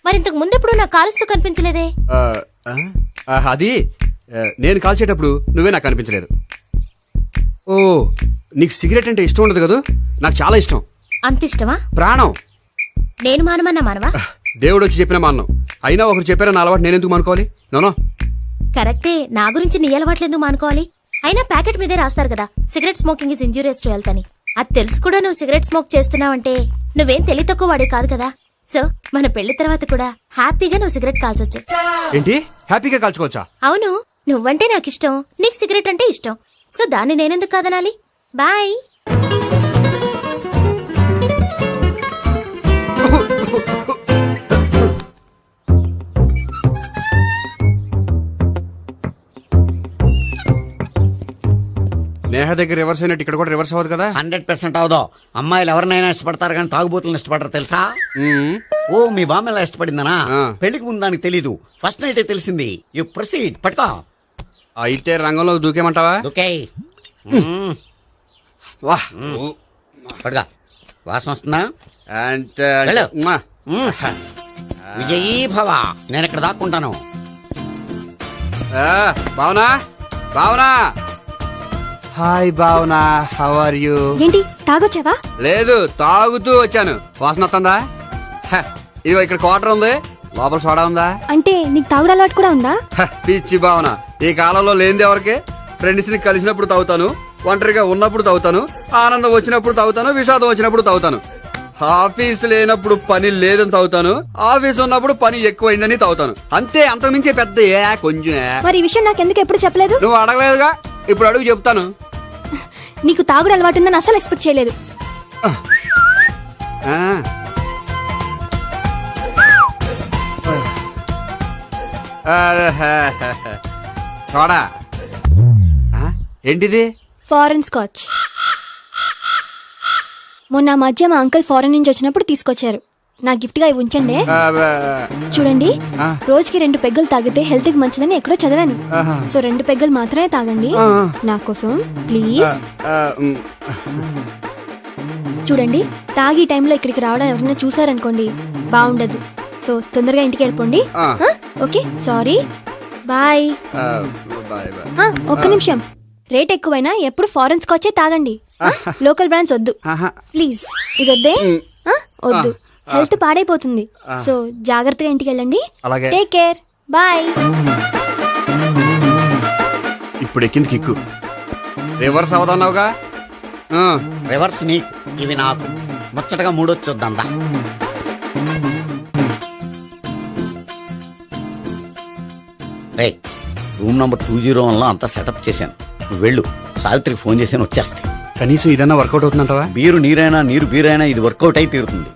మరి ఇంతకు ముందెప్పుడు నాకు కాలుస్తూ కనిపించలేదే? అది నేను కాల్చేటప్పుడు నువ్వే నాకు కనిపించలేదు. ఓ, నీకు సిగరెట్ అంటే ఇష్టం ఉండదు కదా? నాకు చాలా ఇష్టం. అంత ఇష్టమా? ప్రాణం. నేను మానవా? దేవుడు వచ్చి చెప్పిన మానం. అయినా ఒకరు చెప్పారా నా అలవాటు నేను ఎందుకు మానుకోవాలి? నోనో. కరెక్టే, నా గురించి నీ అలవాట్లు ఎందుకు మానుకోవాలి? అయినా ప్యాకెట్ మీదే రాస్తారు కదా, cigarette smoking is injurious to health అని. అది తెలుసు కూడా నువ్వు సిగరెట్ స్మోక్ చేస్తున్నావంటే నువ్వేం తెలివి తక్కువ వాడు కాదు కదా. సో మన పెళ్లి తర్వాత కూడా హ్యాపీగా నువ్వు సిగరెట్ కాల్చొచ్చు. ఏంటి? హ్యాపీగా కాల్చుకోవచ్చా? అవును, నువ్వంటే నాకు ఇష్టం, నీకు సిగరెట్ అంటే ఇష్టం. సో దాన్ని నేనెందుకు కాదనాలి? బాయ్. నేహ దగ్గర రివర్స్ అయినట్టు ఇక్కడ కూడా రివర్స్ అవ్వదు కదా? 100% అవదో. అమ్మాయిలు ఎవరినైనా ఇష్టపడతారు కానీ తాగుబోతులను ఇష్టపడరు తెలుసా? ఓ, మీ బామ్మ ఎలా ఇష్టపడిందనా? పెళ్లికి ముందు దానికి తెలీదు, ఫస్ట్ నైట్ తెలిసింది. You proceed. పట్టుకో. అయితే రంగంలో దూకేమంటావా? ఓకే. వా, పట్టుకో. వాసన వస్తుందా? వెళ్ళు. విజయీ భవ. నేను ఇక్కడ దాక్కుంటాను. Bhavana. Hi Bhavana, how are you? ఏంటి తాగొచ్చావా? లేదు, తాగుతూ వచ్చాను. వాసన వస్తుందా? ఇదిగో ఇక్కడ క్వార్టర్ ఉంది, లోపల సోడా ఉందా? అంటే నీకు తాగుడు అలవాటు కూడా ఉందా? పిచ్చి భావన, ఈ కాలంలో లేనిది ఎవరికి? ఫ్రెండ్స్ ని కలిసినప్పుడు తాగుతాను, ఒంటరిగా ఉన్నప్పుడు తాగుతాను, ఆనందం వచ్చినప్పుడు తాగుతాను, విషాదం వచ్చినప్పుడు తాగుతాను. ఆఫీస్ లేనప్పుడు పని లేదని తాగుతాను, ఆఫీస్ ఉన్నప్పుడు పని ఎక్కువైందని తాగుతాను. అంతే, అంతకుమించే పెద్ద కొంచెం. మరి ఈ విషయం నాకెందుకు ఎప్పుడు చెప్పలేదు? నువ్వు అడగలేదుగా, ఇప్పుడు అడుగు చెప్తాను. నీకు తాగుడు అలవాటు ఉందని అసలు ఎక్స్పెక్ట్ చేయలేదు. చూడా ఏంటిది? Foreign scotch. మొన్న మధ్య మా అంకుల్ ఫారెన్ నుంచి వచ్చినప్పుడు తీసుకొచ్చారు. నా గిఫ్ట్ గా ఇవి ఉంచండి. చూడండి, రోజుకి 2 పెగ్గులు తాగితే హెల్త్ కి మంచిదని ఎక్కడో చదివాను. సో 2 పెగ్గులు మాత్రమే తాగండి నా కోసం ప్లీజ్. చూడండి, తాగి టైంలో ఇక్కడికి రావడం ఎవరైనా చూసారనుకోండి బాగుండదు. సో తొందరగా ఇంటికి వెళ్ళిపోండి. Okay, sorry, bye. ఒక్క నిమిషం, రేట్ ఎక్కువైనా ఎప్పుడు ఫారెన్ స్కాచే తాగండి. లోకల్ బ్రాండ్స్ వద్దు ప్లీజ్. ఇది వద్దే, వద్దు, హెల్త్ పాడైపోతుంది. సో జాగ్రత్తగా ఇంటికి వెళ్ళండి. Take care, bye. ఇప్పుడు ఎక్కింది కిక్కు. రివర్స్ అవదన్నావుగా. రివర్స్ నీకు, ఇవి నాకు. ముచ్చటగా మూడొచ్చు చూద్దాందా. రే, రూమ్ నంబర్ 201లో అంతా సెటప్ చేశాను. నువ్వు వెళ్ళు, సావిత్రికి ఫోన్ చేశాను, వచ్చేస్తాయి. కనీసం ఇదన్నా వర్కౌట్ అవుతుందంటావా? బీరు నీరైనా నీరు బీరైనా ఇది వర్కౌట్ అయి తీరుతుంది.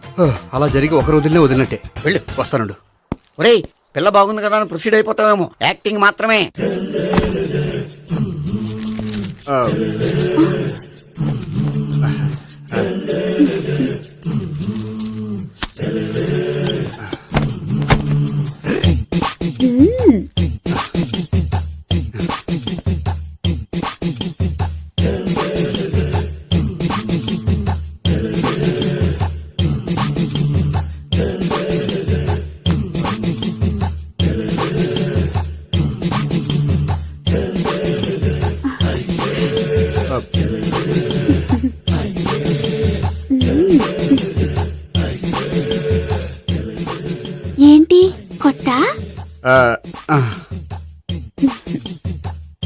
అలా జరిగి ఒక రోజులనే వదిలినట్టే. వెళ్ళు, వస్తానుండు. ఒరేయ్, పిల్ల బాగుంది కదా అని ప్రొసీడ్ అయిపోతావేమో. యాక్టింగ్ మాత్రమే. ఏంటి కొత్త?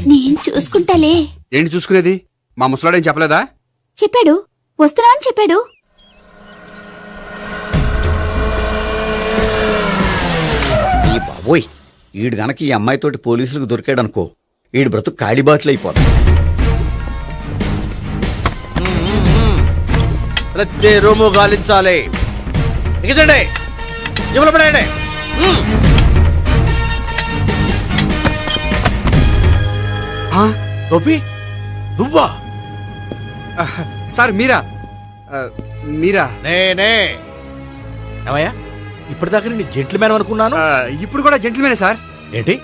నేను చూసుకుంటాలే. ఏంటి చూసుకునేది? మా ముసలాడేం చెప్పలేదా? చెప్పాడు, వస్తున్నా అని చెప్పాడు. ఈ బాబోయ్, ఈడు గనక ఈ అమ్మాయితోటి పోలీసులకు దొరికాడనుకో, ఈడు బ్రతుకు కాళీబాట్లు అయిపోతాడు. ప్రతి రూము గాలించాలి. ఎగచండి, ఇవ్వలు పడండి. గోపి, నువ్వా? సార్ మీరా? మీరా? నేనే. ఏమయ్యా, ఇప్పటిదాకా నేను జెంట్లమ్యాన్ అనుకున్నాను. ఇప్పుడు కూడా జెంటిల్మేనే సార్. ఏంటి,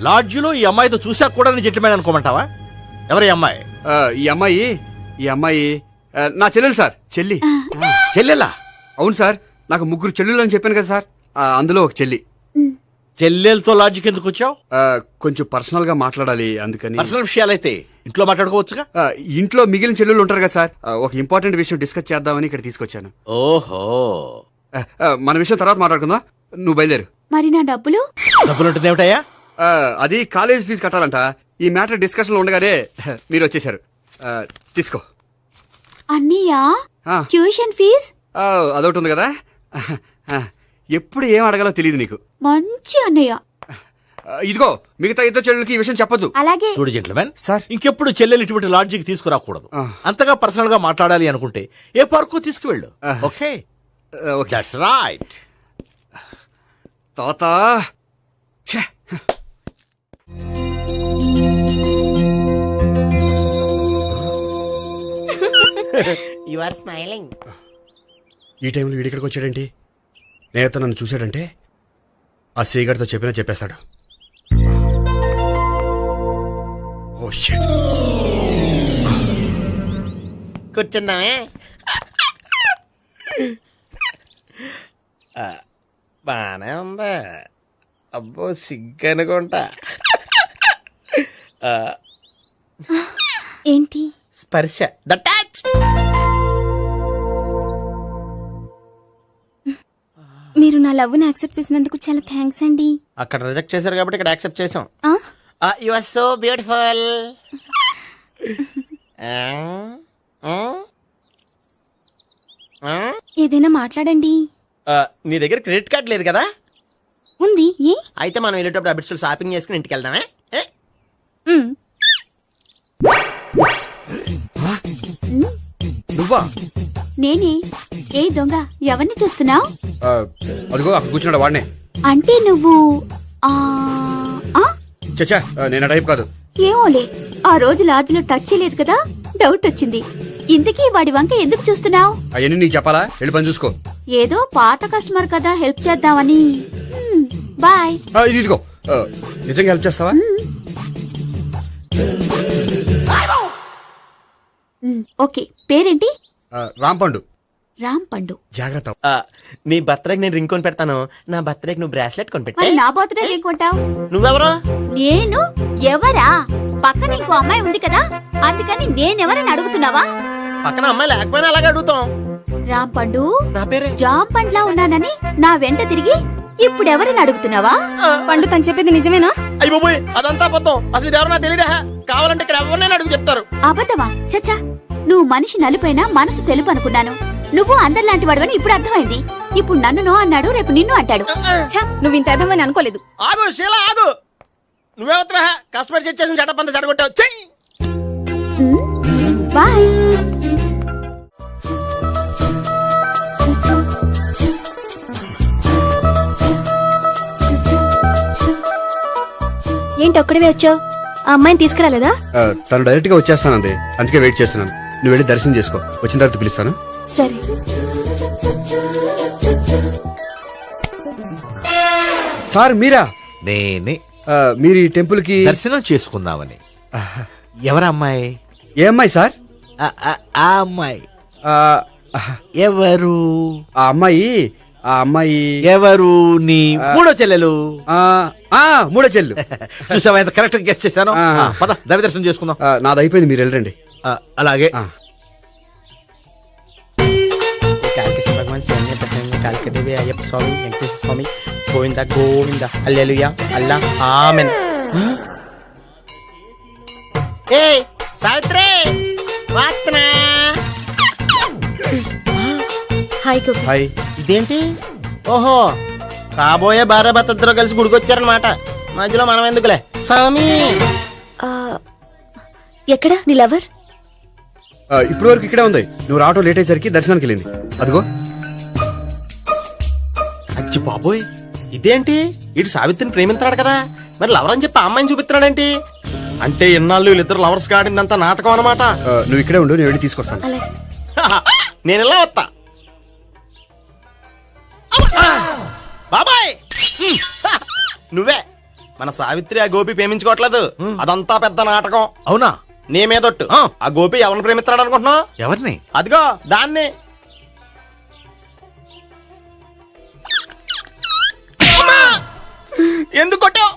లాడ్జిలో ఈ అమ్మాయితో చూసాక కూడా నేను జెంట్లమ్యాన్ అనుకోమంటావా? ఎవరి అమ్మాయి? ఈ అమ్మాయి నా చెల్లెలు సార్. చెల్లి. చెల్లెలా? అవును సార్, నాకు 3 చెల్లెలు అని చెప్పాను కదా సార్, అందులో ఒక చెల్లి. చెల్లెలతో లాడ్జికి ఎందుకు వచ్చావు? కొంచెం పర్సనల్ గా మాట్లాడాలి, అందుకని. పర్సనల్ విషయాలైతే ఇంట్లో మాట్లాడుకోవచ్చుగా. ఇంట్లో మిగిలిన చెల్లెలు ఉంటారు కదా సార్, ఒక ఇంపార్టెంట్ విషయం డిస్కస్ చేద్దామని ఇక్కడ తీసుకొచ్చాను. ఓహో, మన విషయం తర్వాత మాట్లాడుకుందాం. నువ్వు బయలుదేరు. మరి నా డబ్బులు? డబ్బులు ఉంటుంది ఏమిటయ్యా? అది కాలేజ్ ఫీజు కట్టాలంట. ఈ మ్యాటర్ డిస్కషన్ లో ఉండగానే మీరు వచ్చేసారు. తీసుకో. అన్నయ్యా, ట్యూషన్ ఫీజ్? అదొకటి ఉంది కదా. ఎప్పుడు ఏం అడగాలో తెలియదు నీకు. మంచి అన్నయ్య. ఇదిగో, మిగతా 2 చెల్లెలకి ఈ విషయం చెప్పొద్దు. అలాగే. చూడు జెంట్లమెన్ సార్, ఇంకెప్పుడు చెల్లెలు ఇటువంటి లాడ్జికి తీసుకురాకూడదు. అంతగా పర్సనల్ గా మాట్లాడాలి అనుకుంటే ఏ పార్కు తీసుకువెళ్ళు. Okay, that's right. తాత యు ఆర్ స్మైలింగ్. ఈ టైంలో వీడిక్కడికి వచ్చాడేంటి? నేత నన్ను చూశాడంటే ఆ సీగారితో చెప్పేస్తాడు. Oh shit. కూర్చుందామే. బానే ఉందా? అబ్బో, సిగ్గు అనుకుంటా. ఏంటి? స్పర్శ, ద టచ్. మీరు నా లవ్ ని యాక్సెప్ట్ చేసినందుకు చాలా థ్యాంక్స్ అండి. అక్కడ రిజెక్ట్ చేశారు కాబట్టి ఇక్కడ యాక్సెప్ట్ చేసాం. You are so beautiful. ఏదైనా మాట్లాడండి. నీ దగ్గర క్రెడిట్ కార్డ్ లేదు కదా? ఉంది. ఏ? అయితే మనం వెళ్ళేటప్పుడు అబిట్స్ షాపింగ్ చేసుకుని ఇంటికి వెళ్దామే. నువ్వా? నేనే. ఏ దొంగ, ఎవరిని చూస్తున్నావు? అదిగో అక్కడ కూర్చున్నాడు వాడినే. అంటే నువ్వు చచ్చా నేను టైప్ కాదు. ఏమోలే ఆ రోజు లాడ్జ్లో టచ్ చేయలేదు కదా, డౌట్ వచ్చింది. ఇంతకీ వాడి వంక ఎందుకు చూస్తున్నావు? అవన్నీ నీకు చెప్పాలా? వెళ్ళి పని చూసుకో. ఏదో పాత కస్టమర్ కదా, హెల్ప్ చేద్దామని. బాయ్. ఇది ఇదిగో, నిజంగా హెల్ప్ చేస్తావా? ఓకే, పేరేంటి? రాంపండు. రామ్ పండు. జాగ్రత్త. నీ బర్త్డేకి నేను రింగ్ కొని పెడతాను, నా బర్త్డేకి నువ్వు బ్రాస్లెట్ కొని పెట్టే. మరి నా బర్త్డే ఏం కొంటావు? నువ్వెవరు? నేను ఎవరా? పక్కన ఇంకో అమ్మాయి ఉంది కదా, అందుకని నేనెవరని అడుగుతున్నావా? పక్కన అమ్మాయి లేకపోయినా అలాగే అడుగుతాం. రామ్ పండు, నా పేరే జామ్ పండ్లా ఉన్నానని నా వెంట తిరిగి ఇప్పుడెవరని అడుగుతున్నావా? పండు తను చెప్పింది నిజమేనా? అయ్యి బాబోయ్, అదంతా అబద్ధం. అసలు ఇది ఎవరన్నా తెలియదా? కావాలంటే ఇక్కడ ఎవరినైనా అడుగు చెప్తారు. అబద్ధమా? చచ్చా, నువ్వు మనిషి నలుపైనా మనసు తెలుపు అనుకున్నాను. నువ్వు అందరిలాంటి వాడవని ఇప్పుడు అర్థమైంది. ఇప్పుడు నన్ను నో అన్నాడు, రేపు నిన్ను అంటాడు. నువ్వు ఇంత అర్థమని అనుకోలేదు. ఆగు శీల, ఆగు. నువ్వెవరా? కష్టపడి సెట్ చేసి చెడ్డ పంత చెడగొట్టావు. బాయ్. ఏంటి ఒక్కడివే వచ్చావు? ఆ అమ్మాయిని తీసుకురాలేదా? తను డైరెక్ట్ గా వచ్చేస్తానంది, అందుకే వెయిట్ చేస్తున్నాను. నువ్వు వెళ్ళి దర్శనం చేసుకో, వచ్చిన తర్వాత పిలుస్తాను. సరే. సార్ మీరా? నేనే. మీరు ఈ టెంపుల్ కి దర్శనం చేసుకుందామని. ఎవరమ్మాయి? ఏ అమ్మాయి సార్? ఆ అమ్మాయి ఎవరు? ఆ అమ్మాయి ఎవరు? నీ మూడో చెల్లెలు. మూడో చెల్లు. చూసావా ఎంత కరెక్ట్ గా గెస్ట్ చేశాను. పద దవి దర్శనం చేసుకుందాం. నాది అయిపోయింది, మీరు వెళ్ళండి. అలాగే. కాళికేశ్వర భగవాన్, శరణ్య ప్రసన్న కాళికదేవి, అయ్యప్ప స్వామి, వెంకటేశ్వర స్వామి, గోవింద గోవింద, హల్లెలూయా, అల్లా, ఆమెన్. ఏ సావిత్రి, వాత్నా. హాయ్ గోపి. హాయ్. ఇదేంటి? ఓహో, కాబోయే భార్య భర్తద్దరు కలిసి గుడికొచ్చారనమాట. మధ్యలో మనం ఎందుకులే స్వామి. ఎక్కడ నీ లవర్? ఇప్పటి వరకు ఇక్కడే ఉంది. నువ్వు రావటం లేట్ అయ్యేసరికి దర్శనానికి వెళ్ళింది. అదిగో. అచ్చి బాబోయ్, ఇదేంటి? ఇటు సావిత్రిని ప్రేమిస్తున్నాడు కదా, మరి లవర్ అని చెప్పి ఆ అమ్మాయిని చూపిస్తున్నాడేంటి? అంటే ఇన్నాళ్ళు వీళ్ళిద్దరు లవర్స్ కాడిందంతా నాటకం అనమాట. నువ్వు ఇక్కడే ఉండు, నేను వెళ్ళి తీసుకొస్తాను. నేను ఇలా వస్తా. బాబాయ్, నువ్వే. మన సావిత్రి ఆ గోపి ప్రేమించుకోవట్లేదు, అదంతా పెద్ద నాటకం. అవునా? నీ మీదొట్టు. ఆ గోపి ఎవరిని ప్రేమిస్తున్నాడు అనుకుంటున్నావు? ఎవరిని? అదిగో దాన్ని. ఎందుకు కొట్టావు?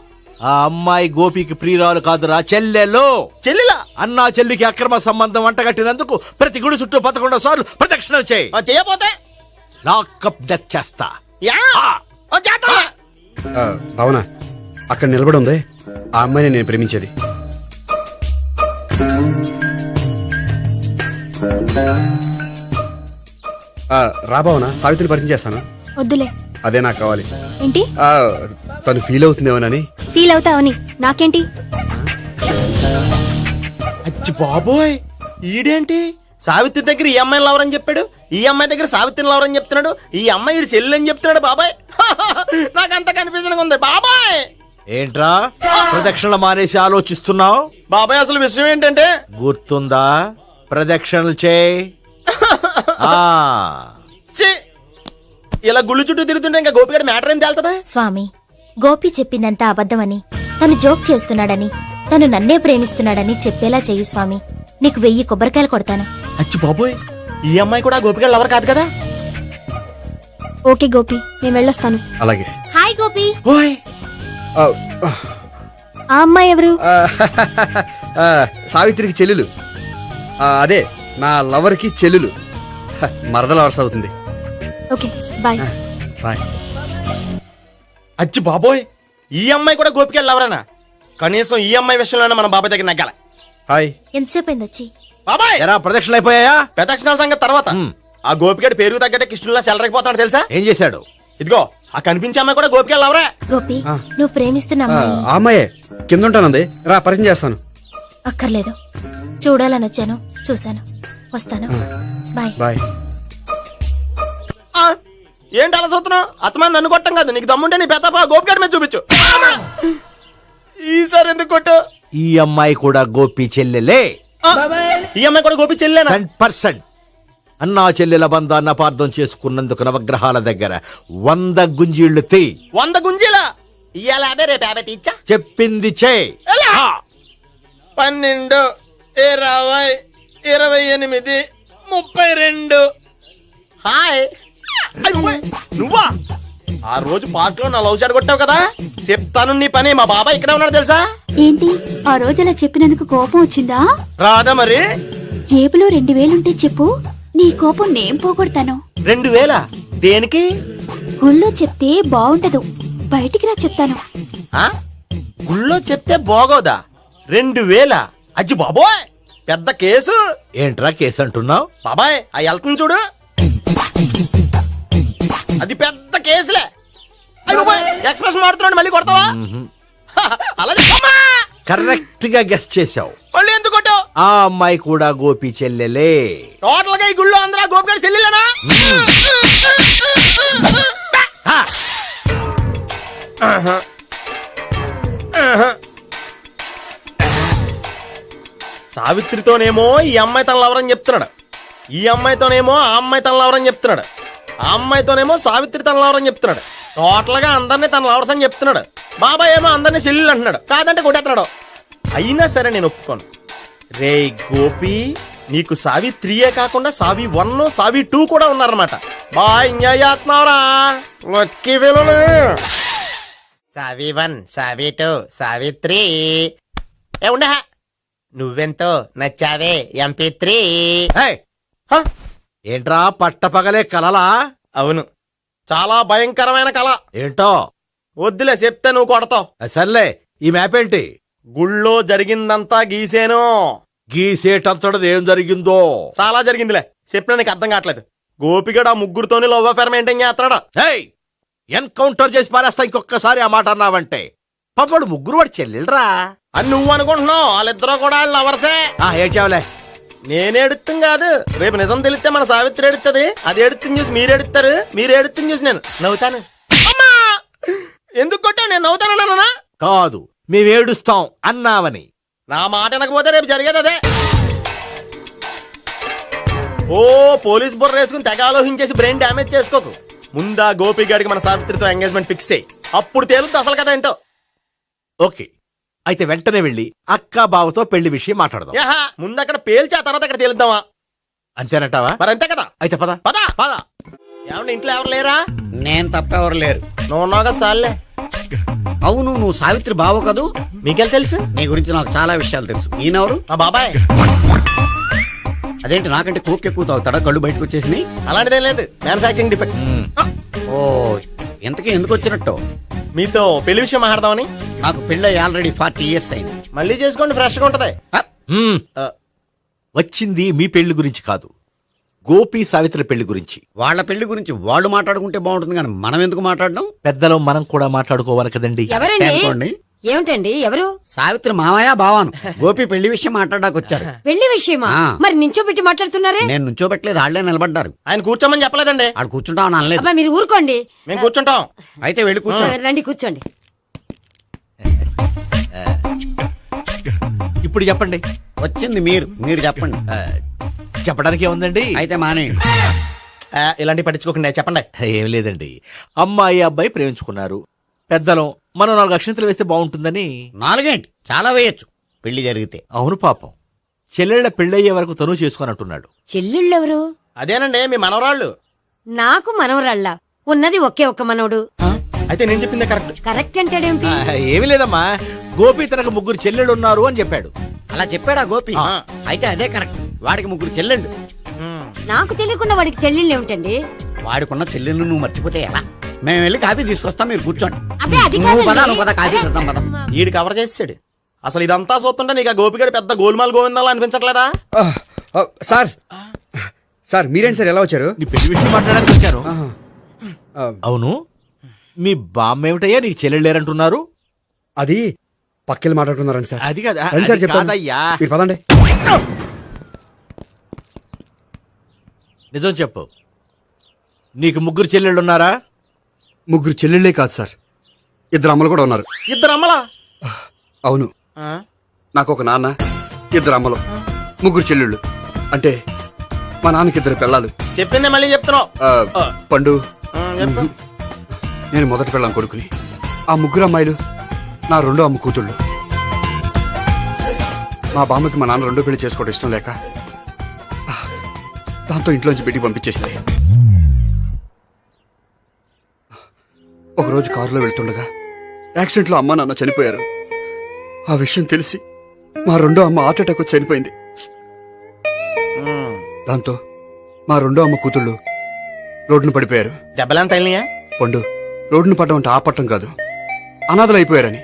ఆ అమ్మాయి గోపికి ప్రియురాలు కాదురా, చెల్లెలు. చెల్లిలా? అన్నా చెల్లికి అక్రమ సంబంధం అంటగట్టినందుకు ప్రతి గుడి చుట్టూ 11 సార్లు ప్రదక్షిణలు చేయి. చేయపోతే లాకప్ డెత్ చేస్తా. అవునా? అక్కడ నిలబడి ఉంది ఆ అమ్మాయిని నేను ప్రేమించేది. రాబావునా, సావిత్రిని పరిచయం చేస్తాను. వద్దులే. అదే నాకు కావాలి. ఏంటి? తను ఫీల్ అవుతుందేమోనని. ఫీల్ అవుతావని నాకేంటి? అచ్చి బాబోయ్, ఈడేంటి సావిత్రి దగ్గర ఈ అమ్మాయిని లవర్ అని చెప్పాడు, ఈ అమ్మాయి దగ్గర సావిత్రిని లవర్ అని చెప్తున్నాడు, ఈ అమ్మాయి ఈడు చెల్లి అని చెప్తున్నాడు. బాబాయ్ నాకంత కన్ఫ్యూజన్ ఉంది. బాబాయ్ ఏంట్రా ప్రదక్షిణలు మానేసి ఆలోచిస్తున్నావు? బాబాయ్ అసలు విషయం ఏంటంటే, గుర్తుందా? ప్రదక్షిణలు చేయి. ఇలా గుళ్ళు చుట్టూ తిరుగుతుంటే ఇంకా గోపిగడ మ్యాటర్ ఏం తేలుతుందా? స్వామి, గోపి చెప్పిందంతా అబద్ధమని, తను జోక్ చేస్తున్నాడని, తను నన్నే ప్రేమిస్తున్నాడని చెప్పేలా చెయ్యి స్వామి. నీకు 1000 కొబ్బరికాయలు కొడతాను. అచ్చి బాబోయ్, ఈ అమ్మాయి కూడా గోపిగడ లవర్ కాదు కదా? ఓకే గోపి, నేను వెళ్ళొస్తాను. అలాగే. హాయ్ గోపి. ఓయ్, ఆ అమ్మాయి ఎవరు? సావిత్రికి చెల్లెలు. అదే నా లవర్కి చెల్లెలు. మరద లవర్స్ అవుతుంది. Okay bye. బాయ్. అచ్చి బాబోయ్, ఈ అమ్మాయి కూడా గోపిగడ లవరేనా? కనీసం ఈ అమ్మాయి విషయంలోనే మన బాబాయ్ దగ్గర నగ్గాల. హాయ్. ఎంతసేపు అయింది వచ్చి? బాబాయ్, ఎరా ప్రదక్షిణలు అయిపోయాయా? ప్రదక్షిణాల సంగతి తర్వాత. ఆ గోపిగడ పేరు తగ్గట్టే కృష్ణులా చెలరైపోతాడు తెలుసా? ఏం చేశాడు? ఇదిగో ఆ కనిపించే అమ్మాయి కూడా గోపిగడ లవరే. గోపి, నువ్వు ప్రేమిస్తున్న అమ్మాయి ఆ అమ్మాయే కింద ఉంటానంది. రా పరిచయం చేస్తాను. అక్కర్లేదు, చూడాలని వచ్చాను, చూశాను, వస్తాను. బాయ్. బాయ్. ఏంటి అలా చూస్తున్నావు? అత్తమాని నన్ను కొట్టం కాదు, నీకు దమ్ముంటే నీ పెద్దపా గోపిగడ మీద చూపించు. ఈసారి ఎందుకు కొట్టు? ఈ అమ్మాయి కూడా గోపి చెల్లెలే. ఈ అమ్మాయి కూడా గోపి చెల్లేనా? 100%. అన్నా చెల్లెల బంధాన్ని అపార్థం చేసుకున్నందుకు నవగ్రహాల దగ్గర 100 గుంజీళ్లు తీ. 100 గుంజీలా? ఇవాళ 50 రేపు 50 తీచ్చా. చెప్పింది చే. 12, 20, 28, 32. హాయ్. నువ్వా? ఆ రోజు పార్క్ లో నా లవ్ షాట్ కొట్టావు కదా, చెప్తాను నీ పని. మా బాబాయ్ ఇక్కడే ఉన్నాడు తెలుసా? ఏంటి ఆ రోజు అలా చెప్పినందుకు కోపం వచ్చిందా? రాదా మరి? జేబులో 2000 ఉంటే చెప్పు, నీ కోపం నేను పోగొడతాను. 2000 దేనికి? గుళ్ళో చెప్తే బాగుంటదు, బయటికి రా చెప్తాను. ఆ? గుళ్ళో చెప్తే బాగోదా? 2000? అజ్జి బాబోయ్, పెద్ద కేసు. ఏంట్రా కేసు అంటున్నావు? బాబాయ్ ఆ వెళ్తుంది చూడు, అది పెద్ద కేసులే. అయ్య బాబోయ్, ఎక్స్ప్రెస్ మారుతున్నాడు, మళ్ళీ కొడతావా? అలా చెప్పమ్మా. కరెక్ట్ గా గెస్ట్ చేశావు. మళ్ళీ ఎందుకు కొట్టావు? ఆ అమ్మాయి కూడా గోపి చెల్లెలే. టోటల్ గా ఈ గుళ్ళో అందరూ గోపి గారి చెల్లెలేనా? సావిత్రితోనేమో ఈ అమ్మాయి తన లవరని చెప్తున్నాడు, ఈ అమ్మాయితోనేమో ఆ అమ్మాయి తన లవరని చెప్తున్నాడు, ఆ అమ్మాయితోనేమో సావిత్రి తన లవరని చెప్తున్నాడు. టోటల్ గా అందరినీ తన లవర్స్ అని చెప్తున్నాడు. బాబాయ్ ఏమో అందరినీ చెల్లెలు అంటున్నాడు, కాదంటే కొట్టేస్తున్నాడు. అయినా సరే నేను ఒప్పుకోను. రే గోపి, నీకు సావి 3 కాకుండా సావి 1, సావి 2 కూడా ఉన్నారన్నమాట. బాయ్ ఎంజాయ్ చేస్తున్నావురా. లక్కీ పిల్లలు. సావి 1, సావి 2, సావి 3. ఏ ఉండ, నువ్వెంతో నచ్చావే MP3. ఏయ్, ఏంట్రా పట్టపగలే కలలా? అవును, చాలా భయంకరమైన కళ. ఏంటో వద్దులే, చెప్తే నువ్వు కొడతావు. సర్లే, ఈ మ్యాప్ ఏంటి? గుళ్ళో జరిగిందంతా గీసేను. గీసేటంతటది ఏం జరిగిందో? చాలా జరిగిందిలే, చెప్పినా నీకు అర్థం కావట్లేదు. గోపిగడు ఆ ముగ్గురుతోని లవ్ అఫేర్ మెయింటైన్ చేస్తున్నాడు. ఏయ్, ఎన్కౌంటర్ చేసి పారేస్తా ఇంకొకసారి ఆ మాట అన్నావంటే. పాపడు ముగ్గురు వాడు చెల్లెలరా అని నువ్వు అనుకుంటున్నావు, వాళ్ళిద్దరూ కూడా లవర్సే. ఏడ్చావులే. నేను ఎడుతుంది కాదు, రేపు నిజం తెలిస్తే మన సావిత్రి ఎడుతుంది. అది ఎడుతుంది చూసి మీరు ఎడుతారు, మీరు ఎడుతుంది చూసి నేను నవ్వుతాను. అమ్మా, ఎందుకు కొట్టావు? నేను నవ్వుతానన్నా? కాదు, మేమేడుస్తాం అన్నావని. నా మాట వినకపోతే రేపు జరిగేది అదే. ఓ పోలీస్ బుర్ర వేసుకుని తెగ ఆలోచించేసి బ్రెయిన్ డ్యామేజ్ చేసుకోకు. ముందా గోపి గారికి మన సావిత్రితో ఎంగేజ్మెంట్ ఫిక్స్ అయ్యి, అప్పుడు తేలుతుంది అసలు కదా ఏంటో. ఓకే, అయితే వెంటనే వెళ్ళి అక్క బావతో పెళ్లి విషయం మాట్లాడదాం. యహా, ముందు అక్కడ పేల్చి ఆ తర్వాత అక్కడ తేలుద్దామా? అంతేనంటావా? మరి అంతే కదా. అయితే పద పద. పద. ఏమన్నా ఇంట్లో ఎవరు లేరా? నేను తప్పెవరు లేరు. నువ్వు ఉన్నావు కదా సార్లే. అవును, నువ్వు సావిత్రి బావ కదూ? మీకెళ్ళి తెలుసు? నీ గురించి నాకు చాలా విషయాలు తెలుసు. ఈయనెవరు? మా బాబాయ్. అదేంటి నాకంటే కోక్ ఎక్కువ తాగుతాడా? కళ్ళు బయటకు వచ్చేసి. అలాంటిదేం లేదు, మ్యానుఫాక్చరింగ్ డిఫెక్ట్. ఓ, ఎంతకీ ఎందుకు వచ్చినట్టు? మీతో పెళ్లి విషయం మాట్లాడదామని. నాకు పెళ్ళి ఆల్రెడీ 40 years అయింది. మళ్ళీ చేసుకోండి, ఫ్రెష్ గా ఉంటది. వచ్చింది మీ పెళ్లి గురించి కాదు, గోపి సావిత్రి పెళ్లి గురించి. వాళ్ళ పెళ్లి గురించి వాళ్ళు మాట్లాడుకుంటే బాగుంటుంది, కానీ మనం ఎందుకు మాట్లాడడం? పెద్దలో మనం కూడా మాట్లాడుకోవాలి కదండి. ఎవరండి? అనుకోండి. ఏమిటండి? ఎవరు? సావిత్రి మామయ్య బావాను. గోపి పెళ్లి విషయం మాట్లాడడానికి వచ్చారు. పెళ్లి విషయమా? ఆ. మరి నించోబెట్టి మాట్లాడుతున్నారే? నేను నుంచోబెట్టలేదు, వాళ్ళే నిలబడ్డారు. ఆయన కూర్చోమని చెప్పలేదండి. వాళ్ళు కూర్చుంటామని అనలేదు. అబ్బా మీరు ఊరుకోండి. మేము కూర్చుంటాం. అయితే వెళ్ళి కూర్చో. రండి కూర్చోండి. ఇప్పుడు చెప్పండి. వచ్చింది మీరు చెప్పండి. చెప్పడానికి ఏముందండి? అయితే మానేయండి. ఇలాంటివి పట్టించుకోకుండా చెప్పండి. ఏం లేదండి, అమ్మాయి అబ్బాయి ప్రేమించుకున్నారు. పెద్దలం మనం 4 అక్షంతలు వేస్తే బాగుంటుందని. 4 ఏంటి, చాలా వేయచ్చు పెళ్లి జరిగితే. అవును పాపం, చెల్లెళ్ళ పెళ్ళయ్యే వరకు తను చేసుకొని అంటున్నాడు. చెల్లెళ్ళెవరు? అదేనండి మీ మనవరాళ్ళు. నాకు మనవరాళ్ళ ఉన్నది ఒకే ఒక్క మనవడు. అయితే నేను చెప్పిందే కరెక్ట్. కరెక్ట్ అంటాడేమిటి? ఏమీ లేదమ్మా, గోపి తనకు 3 చెల్లెళ్ళు ఉన్నారు అని చెప్పాడు. అలా చెప్పాడా గోపి? అయితే అదే కరెక్ట్. వాడికి 3 చెల్లెళ్ళు. నాకు తెలియకుండా వాడికి చెల్లెళ్ళు ఏమిటండి? వాడికున్న చెల్లెళ్ళు నువ్వు మర్చిపోతే ఎలా? మేము వెళ్ళి కాఫీ తీసుకొస్తాం, మీరు కూర్చోండి. అబ్బే అది నువ్వు పద, కాదండి. నువ్వు పద, కాఫీ చేద్దాం పద. ఈడు కవర్ చేసాడు. అసలు ఇదంతా చూస్తుంటే నీకు ఆ గోపిగడు పెద్ద గోల్మాల్ గోవిందాలు అనిపించట్లేదా? సార్ మీరేంటి సార్ ఎలా వచ్చారు? నీ పెళ్లి విషయం మాట్లాడడానికి వచ్చాను. అవును, మీ బామ్మ ఏమిటయ్యా నీకు చెల్లెళ్ళు లేరంటున్నారు? అది పక్కెళ్ళి మాట్లాడుకున్నారండి సార్. అది కాదు, రండి సార్ అది చెప్తాను. కాదయ్యా. మీరు పదండి. నిజం చెప్పు, నీకు 3 చెల్లెళ్ళు ఉన్నారా? 3 చెల్లెళ్ళే కాదు సార్, 2 అమ్మలు కూడా ఉన్నారు. 2 అమ్మలా? అవును, నాకు ఒక నాన్న, ఇద్దరు అమ్మలు, ముగ్గురు చెల్లెళ్ళు. అంటే మా నాన్నకి ఇద్దరు పిల్లలు. చెప్పిందే మళ్ళీ చెప్తున్నావు. పండు, చెప్పు. నేను మొదటి పెళ్ళాం కొడుకుని. ఆ ముగ్గురు అమ్మాయిలు నా రెండో అమ్మ కూతుళ్ళు. మా బామ్మకి మా నాన్న రెండో పెళ్లి చేసుకోవడం ఇష్టం లేక దాంతో ఇంట్లోంచి బిడ్డికి పంపించేసింది. ఒకరోజు కారులో వెళ్తుండగా యాక్సిడెంట్లో అమ్మ నాన్న చనిపోయారు. ఆ విషయం తెలిసి మా రెండో అమ్మ హార్ట్ అటాక్ వచ్చి చనిపోయింది. దాంతో మా రెండో అమ్మ కూతుళ్ళు రోడ్డును పడిపోయారు. దెబ్బలంత తగిలినాయా? పండు, రోడ్డును పడ్డం అంటే ఆపట్టం కాదు, అనాథలు అయిపోయారని.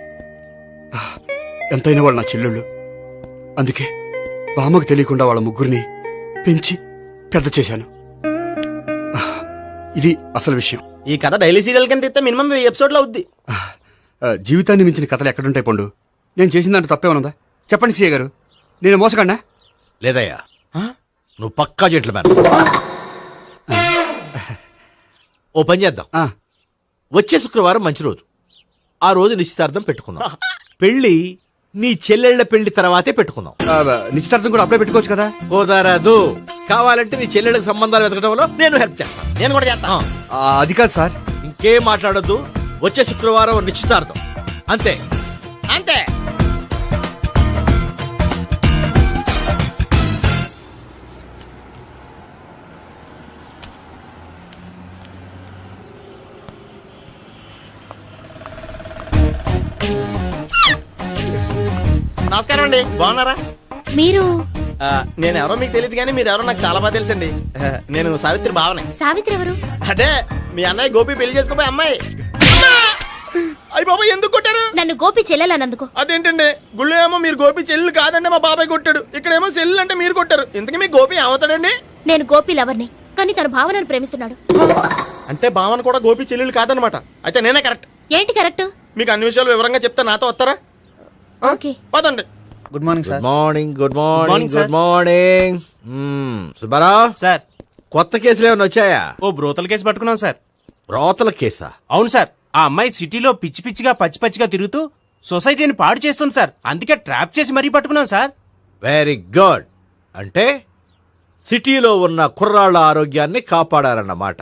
ఎంతైనా వాళ్ళు నా చెల్లెళ్ళు. అందుకే బామ్మకు తెలియకుండా వాళ్ళ ముగ్గురిని పెంచి పెద్ద చేశాను. ఇది అసలు విషయం. ఈ కథ డైలీ సీరియల్ కింద ఇస్తే మినిమం 1000 ఎపిసోడ్లు అవుద్ది. జీవితాన్ని మించిన కథలు ఎక్కడుంటాయి పండు? నేను చేసిన దాంట్లో తప్పే ఉన్నదా? చెప్పండి సీఏ గారు, నేను మోసకండా? లేదయ్యా, నువ్వు పక్కా జెంట్లమ్యాన్. ఓ పని చేద్దాం. వచ్చే శుక్రవారం మంచి రోజు. ఆ రోజు నిశ్చితార్థం పెట్టుకుందాం. పెళ్లి నీ చెల్లెళ్ల పెళ్లి తర్వాతే పెట్టుకుందాం. నిశ్చితార్థం కూడా అప్పుడే పెట్టుకోవచ్చు కదా? కుదరదు. కావాలంటే నీ చెల్లెళ్ళకి సంబంధాలు వెతకడంలో నేను హెల్ప్ చేస్తాను. నేను కూడా చేస్తాను. అది కాదు సార్. ఇంకేం మాట్లాడొద్దు. వచ్చే శుక్రవారం నిశ్చితార్థం, అంతే. అంతే. నమస్కారం అండి, బాగున్నారా? మీరు నేను ఎవరో మీకు తెలియదు కానీ మీరు ఎవరో నాకు చాలా బాగా తెలుసండి. నేను సావిత్రి బావనే. సావిత్రి ఎవరు? అదే మీ అన్నయ్య గోపి పెళ్లి చేసుకోపోయి అమ్మాయి. అయ్యి బాబాయ్, ఎందుకు కొట్టారు? నన్ను గోపి చెల్లెలన్నందుకు. అదేంటండి, గుళ్ళు ఏమో మీరు గోపి చెల్లు కాదండి మా బాబాయ్ కొట్టాడు, ఇక్కడేమో చెల్లు అంటే మీరు కొట్టారు. ఇంతకీ మీ గోపి ఏమవుతాడండి? నేను గోపి లవర్ని, కానీ తన భావనను ప్రేమిస్తున్నాడు. అంటే భావన కూడా గోపి చెల్లెలు కాదనమాట. అయితే నేనే కరెక్ట్. ఏంటి కరెక్ట్? మీకు అన్ని విషయాలు వివరంగా చెప్తే నాతో వస్తారా? ఓకే. పదండి. Good morning good morning. Good morning. Good morning. Subbarao sir, కొత్త కేసులు ఏమైనా వచ్చాయా? ఓ బ్రోతల కేసు పట్టుకున్నాం సార్. రోతల కేసా? అవును సార్, ఆ అమ్మాయి సిటీలో పిచ్చి పిచ్చిగా పచ్చి పచ్చిగా తిరుగుతూ సొసైటీని పాడు చేస్తుంది సార్. అందుకే ట్రాప్ చేసి మరీ పట్టుకున్నాం సార్. Very good. అంటే సిటీలో ఉన్న కుర్రాళ్ళ ఆరోగ్యాన్ని కాపాడారన్నమాట.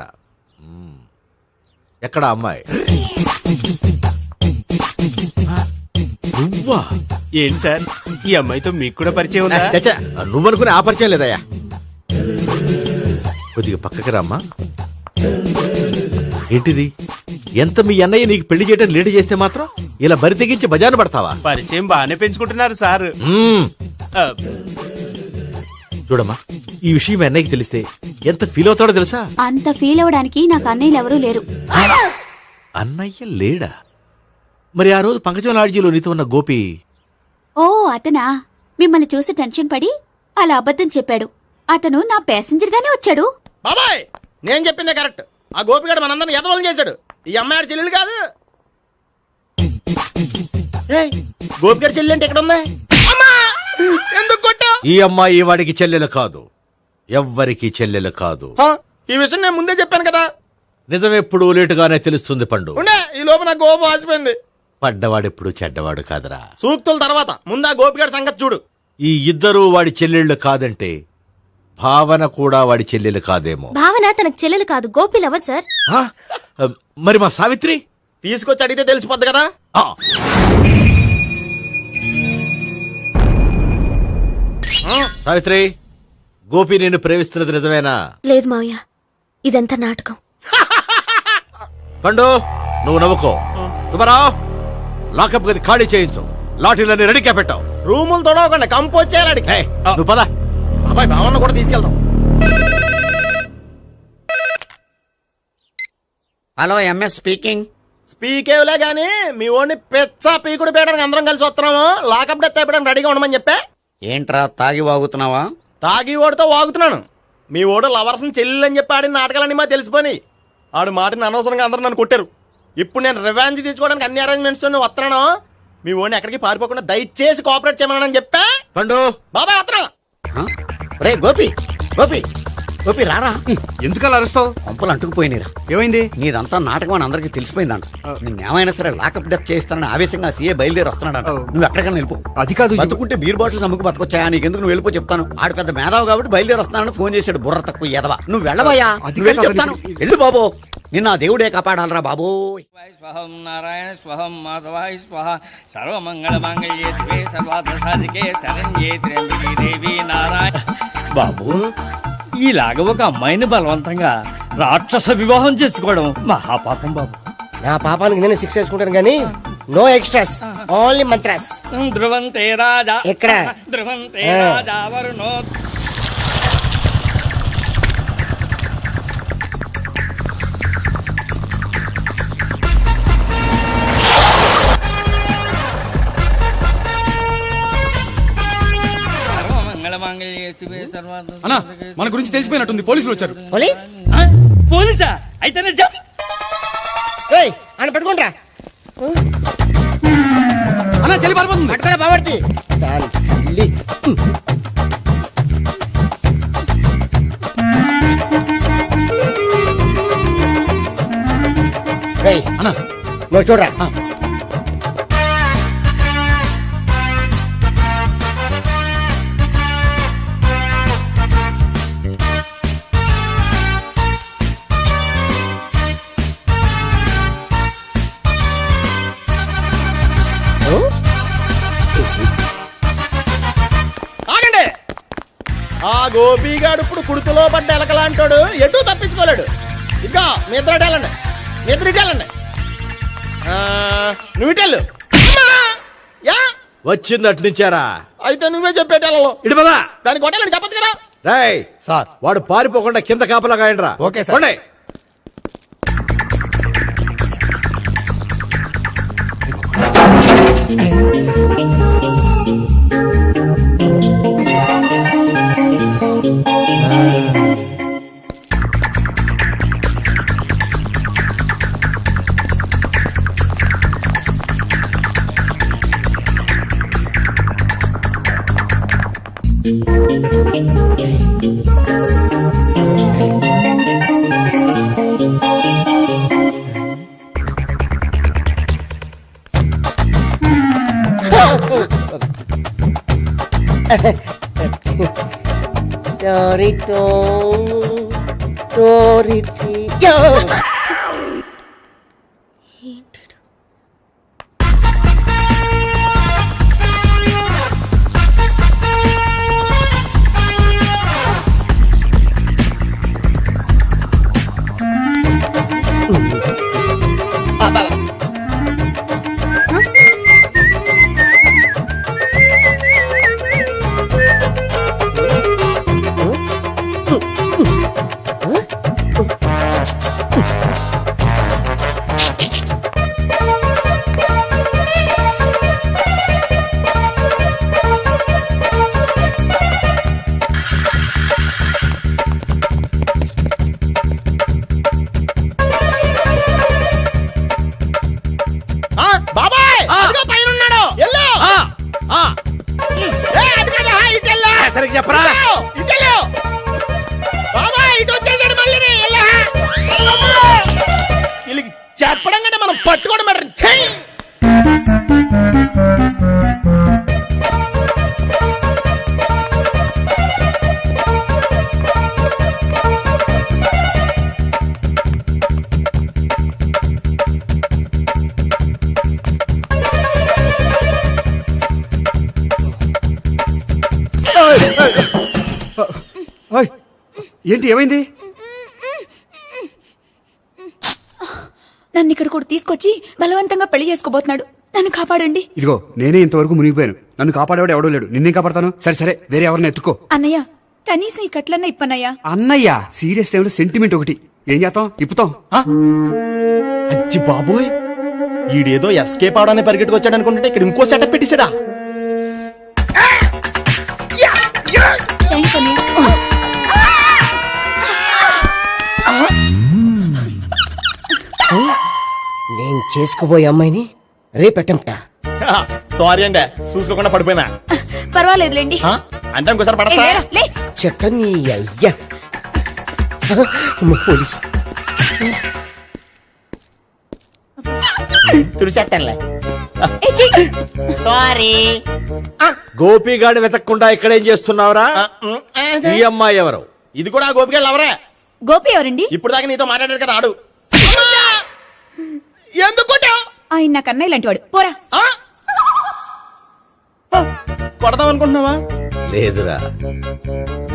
ఎక్కడ అమ్మాయి? నువ్వా? ఏంటి సార్, ఈ అమ్మాయితో మీకు కూడా పరిచయం ఉందా? చచ్చా, నువ్వనుకునే ఆ పరిచయం లేదయ్యా. కొద్దిగా పక్కకి రమ్మా. ఏంటిది? ఎంత మీ అన్నయ్య నీకు పెళ్లి చేయడం లేట్ చేస్తే మాత్రం ఇలా బరి తెగించి బజారు పడతావా? పరిచయం బాగానే పెంచుకుంటున్నారు సార్. చూడమ్మా, ఈ విషయం మీ అన్నయ్యకి తెలిస్తే ఎంత ఫీల్ అవుతాడో తెలుసా? అంత ఫీల్ అవ్వడానికి నాకు అన్నయ్యలు ఎవరూ లేరు. అన్నయ్య లేడా? మరి ఆ రోజు పంకజం లాడ్జీలో నీతో ఉన్న గోపి? ఓ అతనా? మిమ్మల్ని చూసి టెన్షన్ పడి అలా అబద్ధం చెప్పాడు. అతను నా ప్యాసింజర్ గానే వచ్చాడు. బాబాయ్, నేను చెప్పిందే కరెక్ట్. ఆ గోపిగాడు మనందరిని ఎదవలం చేశాడు. ఈ అమ్మాయి చెల్లెలు కాదు. గోపిగాడి చెల్లెలు అంటే ఎక్కడ ఉంది? ఎందుకు కొట్టా? ఈ అమ్మాయి వాడికి చెల్లెలు కాదు, ఎవ్వరికి చెల్లెలు కాదు. ఈ విషయం నేను ముందే చెప్పాను కదా. నిజమెప్పుడు లేటుగానే తెలుస్తుంది పండు. ఉండే, ఈ లోపు నాకు గోపు ఆసిపోయింది. పడ్డవాడెప్పుడు చెడ్డవాడు కాదురా. సూక్తుల తర్వాత ముందు ఆ గోపిగాడి సంగతి చూడు. ఈ ఇద్దరూ వాడి చెల్లెళ్ళు కాదంటే భావన కూడా వాడి చెల్లెలు కాదేమో. భావన తనకు చెల్లెలు కాదు, గోపి లవర్ సార్. మరి మా సావిత్రి? తీసుకొచ్చి అడిగితే తెలిసిపోద్ది కదా. సావిత్రి, గోపి నేను ప్రేమిస్తున్నది నిజమేనా? లేదు మావయ్య, ఇదంతా నాటకం. పండు, నువ్వు నవ్వుకో. సుబ్బారావు, లాకప్ గది ఖాళీ చేయించు. లాఠీలన్నీ రెడీగా పెట్టావు. రూములు తొడవకుండా కంపోజ్ చేయాలి. నువ్వు పద. అబ్బాయి భావన కూడా తీసుకెళ్దాం. Hello, MS speaking. స్పీకేవ్లే గానీ మీ ఓడిని పెచ్చా పీకుడు పేయడానికి అందరం కలిసి వస్తున్నాము. లాకప్ డెత్ అయిపోయడానికి రెడీగా ఉండమని చెప్పే. ఏంట్రా తాగి వాగుతున్నావా? తాగి ఓడితో వాగుతున్నాను. మీ ఓడు లవర్స్ని చెల్లెలు అని చెప్పి ఆడిన నాటకాలన్నీ మా తెలిసిపోయి ఆడు మాటని అనవసరంగా అందరూ నన్ను కొట్టారు. ఇప్పుడు నేను రివెంజ్ తీసుకోవడానికి అన్ని అరేంజ్మెంట్స్ వస్తున్నాను. మీ ఓడిని ఎక్కడికి పారిపోకుండా దయచేసి కోఆపరేట్ చేయమని చెప్పా. పండు బాబాయ్ వస్తున్నా. రే గోపి, గోపి, గోపి రారా. ఎందుకలా అరుస్తావు? పంపులు అంటుకుపోయినరా. ఏమైంది? నీదంతా నాటకం అని అందరికి తెలిసిపోయిందంట. నిన్నేమైనా సరే లాకప్ డెత్ చేస్తానని ఆవేశంగా సీఏ బయలుదేరి వస్తున్నాడంట. నువ్వు ఎక్కడికైనా వెళ్ళిపో. అది కాదు. బతుకుంటే బీర్ బాటిల్స్ అమ్ముకు బతకొచ్చాయా? నీకెందుకు నువ్వు వెళ్ళిపో చెప్తాను. ఆడు పెద్ద మేధావు కాబట్టి బయలుదేరి వస్తానని ఫోన్ చేశాడు. బుర్ర తక్కువ ఎదవా. నువ్వు వెళ్ళవయ్యా. అది నువ్వు వెళ్ళి కాదు. చెప్తాను. వెళ్ళు బాబో. నిన్న ఆ దేవుడే కాపాడాలరా బాబో. స్వహం నారాయణ స్వహం మాధవాయ స్వహ సర్వమంగళ మాంగళ్యే శివే సర్వార్థ సాధికే శరణ్యే త్ర్యంబకే దేవి నారాయణ. బాబు, ఇలాగ ఒక అమ్మాయిని బలవంతంగా రాక్షస వివాహం చేసుకోవడం మహాపాపం బాబు. నా పాపానికి నేను శిక్ష వేసుకుంటాను కానీ నో ఎక్స్ట్రాస్, ఓన్లీ మంత్రాస్. ధ్రువంతే రాజా ఎక్కడ? ధ్రువంతే రాజా వరుణో. అన్నా, మన గురించి తెలిసిపోయినట్టుంది. పోలీసులు వచ్చారు. పోలీసా? అయితేనే జప్. అని పట్టుకుంటా అన్నా, చెల్లి పారిపోతుంది. పట్టుకోరా బాబర్తి. దాని తల్లి. రేయ్ అన్నా, నువ్వు చూడరా. ఆగండి. ఆ గోపిగాడు ఇప్పుడు కుడుతులో పడ్డ ఎలకలాంటాడు. ఎటు తప్పించుకోలేడు. ఇంకా మీ ఇద్దరు ఇటెళ్ళండి. మీ ఇద్దరు ఇటెళ్ళండి. నువ్వు ఇటెళ్ళు. వచ్చింది అట్నుంచారా? అయితే నువ్వే చెప్పేటెళ్ళలో. ఇటు పదా. దానికి కొట్టాలని చెప్పచ్చు కదా. రేయ్ సార్. వాడు పారిపోకుండా కింద కాపలా కాయండిరా. Okay sir. పోండి. బాబాయ్ పైన ఉన్నాడు. సరిగ్గా చెప్పరా. ఇటెళ్ళు బాబాయ్. ఇటు వచ్చేసాడు మళ్ళీ. వీళ్ళకి చెప్పడం కంటే మనం పట్టుకోవడం మాట. ఏంటి, ఏమైంది? నన్ను ఇక్కడ కూడా తీసుకొచ్చి బలవంతంగా పెళ్లి చేసుకోబోతున్నాడు. నన్ను కాపాడండి. ఇదిగో, నేనే ఇంతవరకు మునిగిపోయాను. నన్ను కాపాడేవాడు ఎవడో లేడు. నిన్నే కాపాడతాను. సరే సరే, వేరే ఎవరిని ఎత్తుకో. అన్నయ్య, కనీసం ఈ కట్లన్నా ఇప్పనయ్యా. అన్నయ్య, సీరియస్ టైంలో సెంటిమెంట్ ఒకటి. ఏం చేస్తాం? ఇప్పుతాం. అచ్చి బాబోయ్, ఈడేదో ఎస్కేప్ అవడానికి పరిగెట్టుకొచ్చాడు అనుకుంటే ఇక్కడ ఇంకో సెటప్ పెట్టేశాడా. థ్యాంక్స్ అన్నయ్య. నేను చేసుకోబోయే అమ్మాయిని రేపెట్టంట. సారీ అండి, చూసుకోకుండా పడిపోయినా. పర్వాలేదులేండి. అంటే ఇంకోసారి పడతా. లే. చెత్త నీ అయ్యా. పోలీసు తుడిచేస్తానులే. సారీ. గోపిగాడిని వెతకకుండా ఇక్కడేం చేస్తున్నావురా? ఈ అమ్మాయి ఎవరు? ఇది కూడా గోపికలు ఎవరే? గోపి ఎవరండి? ఇప్పుడు దాకా నీతో మాట్లాడారు కదా ఆడు. ఎందుకు కొట్టావ్? ఆయన నాకు అన్నయ్య లాంటి వాడు. పోరా. కొడదాం అనుకుంటున్నావా? లేదురా,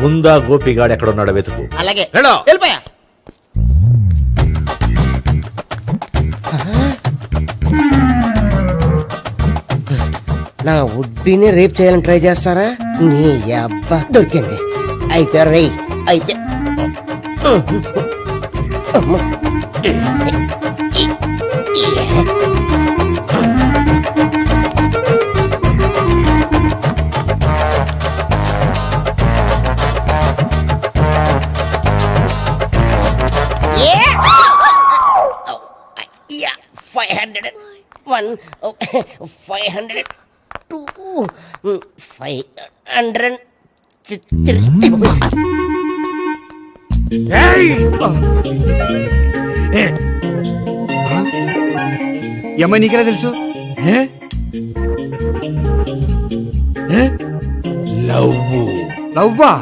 ముందా గోపిగాడు ఎక్కడున్నాడో వెతుకు. అలాగే హలో. వెళ్ళిపోయా. నా ఉడ్బీని రేప్ చేయాలని ట్రై చేస్తారా? నీ అబ్బా దొరికింది. అయిపోయారు రేయ్, అయిపోయా. Yeah, 500, 1, 500, 2, 500, 3. ఏమై నీకెలా తెలుసు? లవ్వా?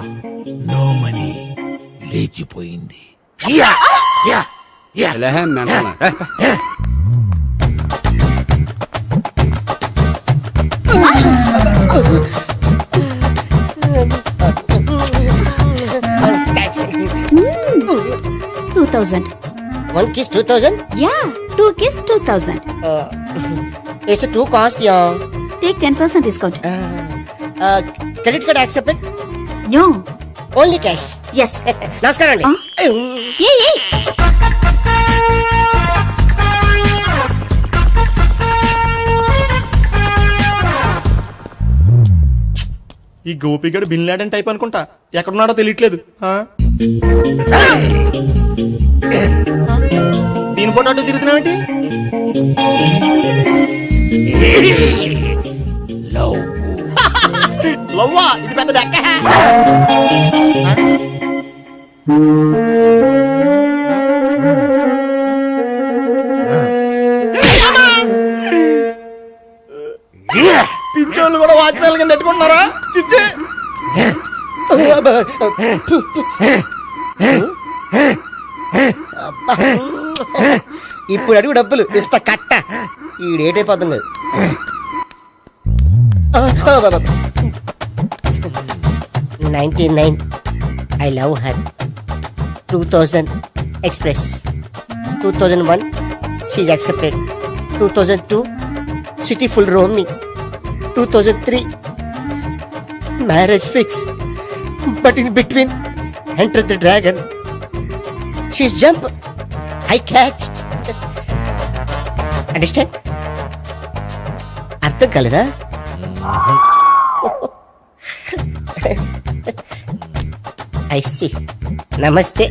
నో మనీ లేచిపోయింది. One kiss 2000? Yeah 2 kiss 2000. It's too cost, yeah. Take 10% discount. Credit card accepted? No. Only cash. Yes. నమస్కారం అండి. ఏ ఈ గోపిగడు బిన్ లాడెన్ టైప్ అనుకుంటా. ఎక్కడున్నాడో తెలియట్లేదు. దీని ఫోటో అటు తిరుగుతున్నావేంటి? లవ్వా? ఇది పెద్ద డెక్క. పిచ్చోళ్ళు కూడా వాచ్మెన్ కింద పెట్టుకుంటున్నారా? చిచ్చే. ఇప్పుడు అడుగు డబ్బులు ఇస్తా కట్ట. ఈ డేట్ అయిపోతుంది కదా. 99 I love her. 2000 express. 2001 she's accepted. 2002 city full roaming. 2003 marriage fix. But in between enter the dragon. She's jump, I catch. Understand? అర్థం కలదా? I see. Namaste.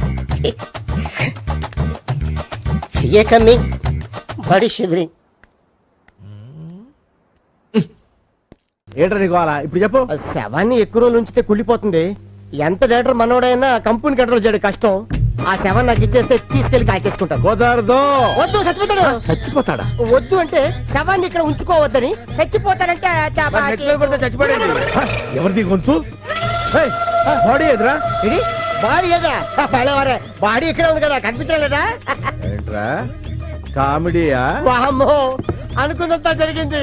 See you coming. Body shivering. ఏంట్రా నీకు అలా? ఇప్పుడు చెప్పు. శవాన్ని ఎక్కువ రోజులు ఉంచితే కుళ్ళిపోతుంది. ఎంత డేటర్ మనోడైనా కంపెనీ కంట్రోల్ చేయడం కష్టం. ఆ శవం నాకు ఇచ్చేస్తే తీసుకెళ్లి కాల్చేసుకుంటాను. కుదరదు. వద్దు, చచ్చిపోతాడు. చచ్చిపోతాడా? వద్దు అంటే శవాన్ని ఇక్కడ ఉంచుకోవద్దని. చచ్చిపోతాడంటే చచ్చిపోయాడు. ఎవరిది గొంతు? బాడీ ఎదురా? బాడీ ఏదా? పడేవారే బాడీ ఇక్కడ ఉంది కదా, కనిపించలేదా? ఏంట్రా కామెడీయా? వామ్మో, అనుకున్నంత జరిగింది.